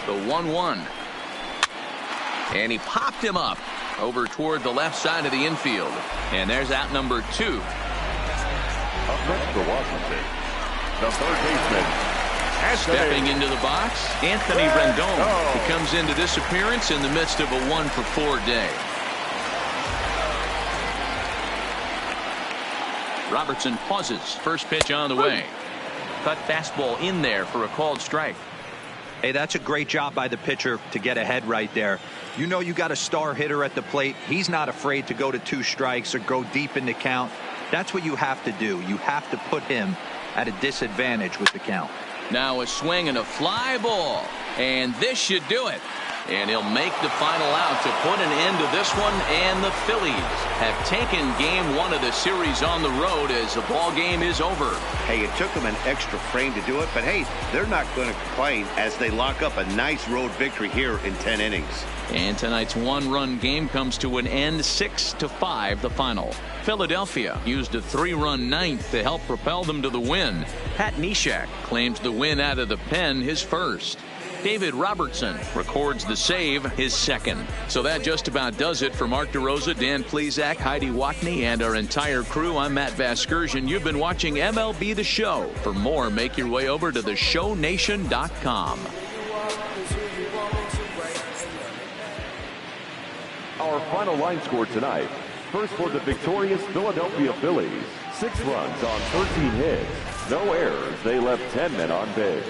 The 1-1. And he popped him up over toward the left side of the infield. And there's out number 2. Up next for Washington, the third baseman, Stepping into the box, Anthony Rendon. He comes into this appearance in the midst of a 1 for 4 day. Robertson pauses. First pitch on the way. Cut fastball in there for a called strike. Hey, that's a great job by the pitcher to get ahead right there. You know you got a star hitter at the plate. He's not afraid to go to 2 strikes or go deep in the count. That's what you have to do. You have to put him at a disadvantage with the count. Now a swing and a fly ball. And this should do it. And he'll make the final out to put an end to this one. And the Phillies have taken game 1 of the series on the road as the ball game is over. Hey, it took them an extra frame to do it, but hey, they're not going to complain as they lock up a nice road victory here in 10 innings. And tonight's one-run game comes to an end, 6-5 the final. Philadelphia used a 3-run ninth to help propel them to the win. Pat Neshek claims the win out of the pen, his first. David Robertson records the save, his second. So that just about does it for Mark DeRosa, Dan Plesac, Heidi Watney, and our entire crew. I'm Matt Vasgersian. You've been watching MLB The Show. For more, make your way over to theshownation.com. Our final line score tonight. First for the victorious Philadelphia Phillies. 6 runs on 13 hits. No errors. They left 10 men on base.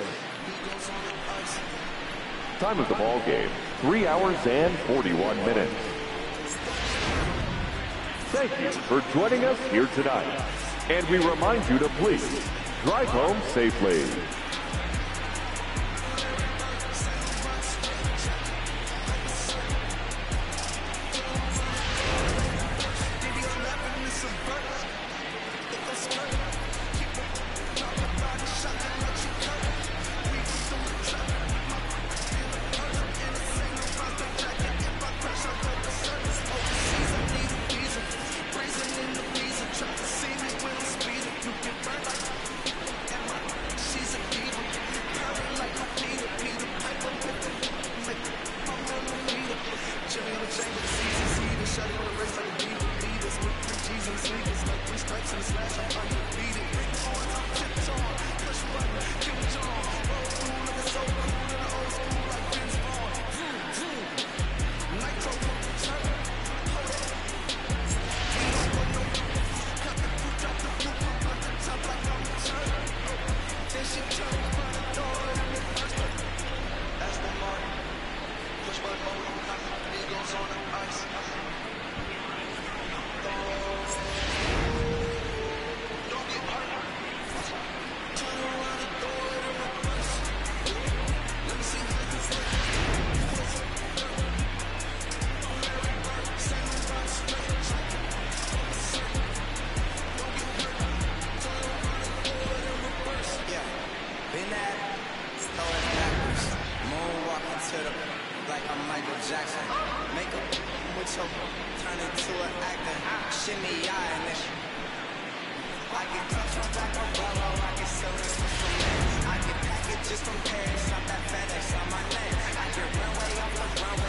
Time of the ball game, 3 hours and 41 minutes. Thank you for joining us here tonight. And we remind you to please drive home safely. Just from Paris, I'm that FedEx on my neck. I get runway off the runway.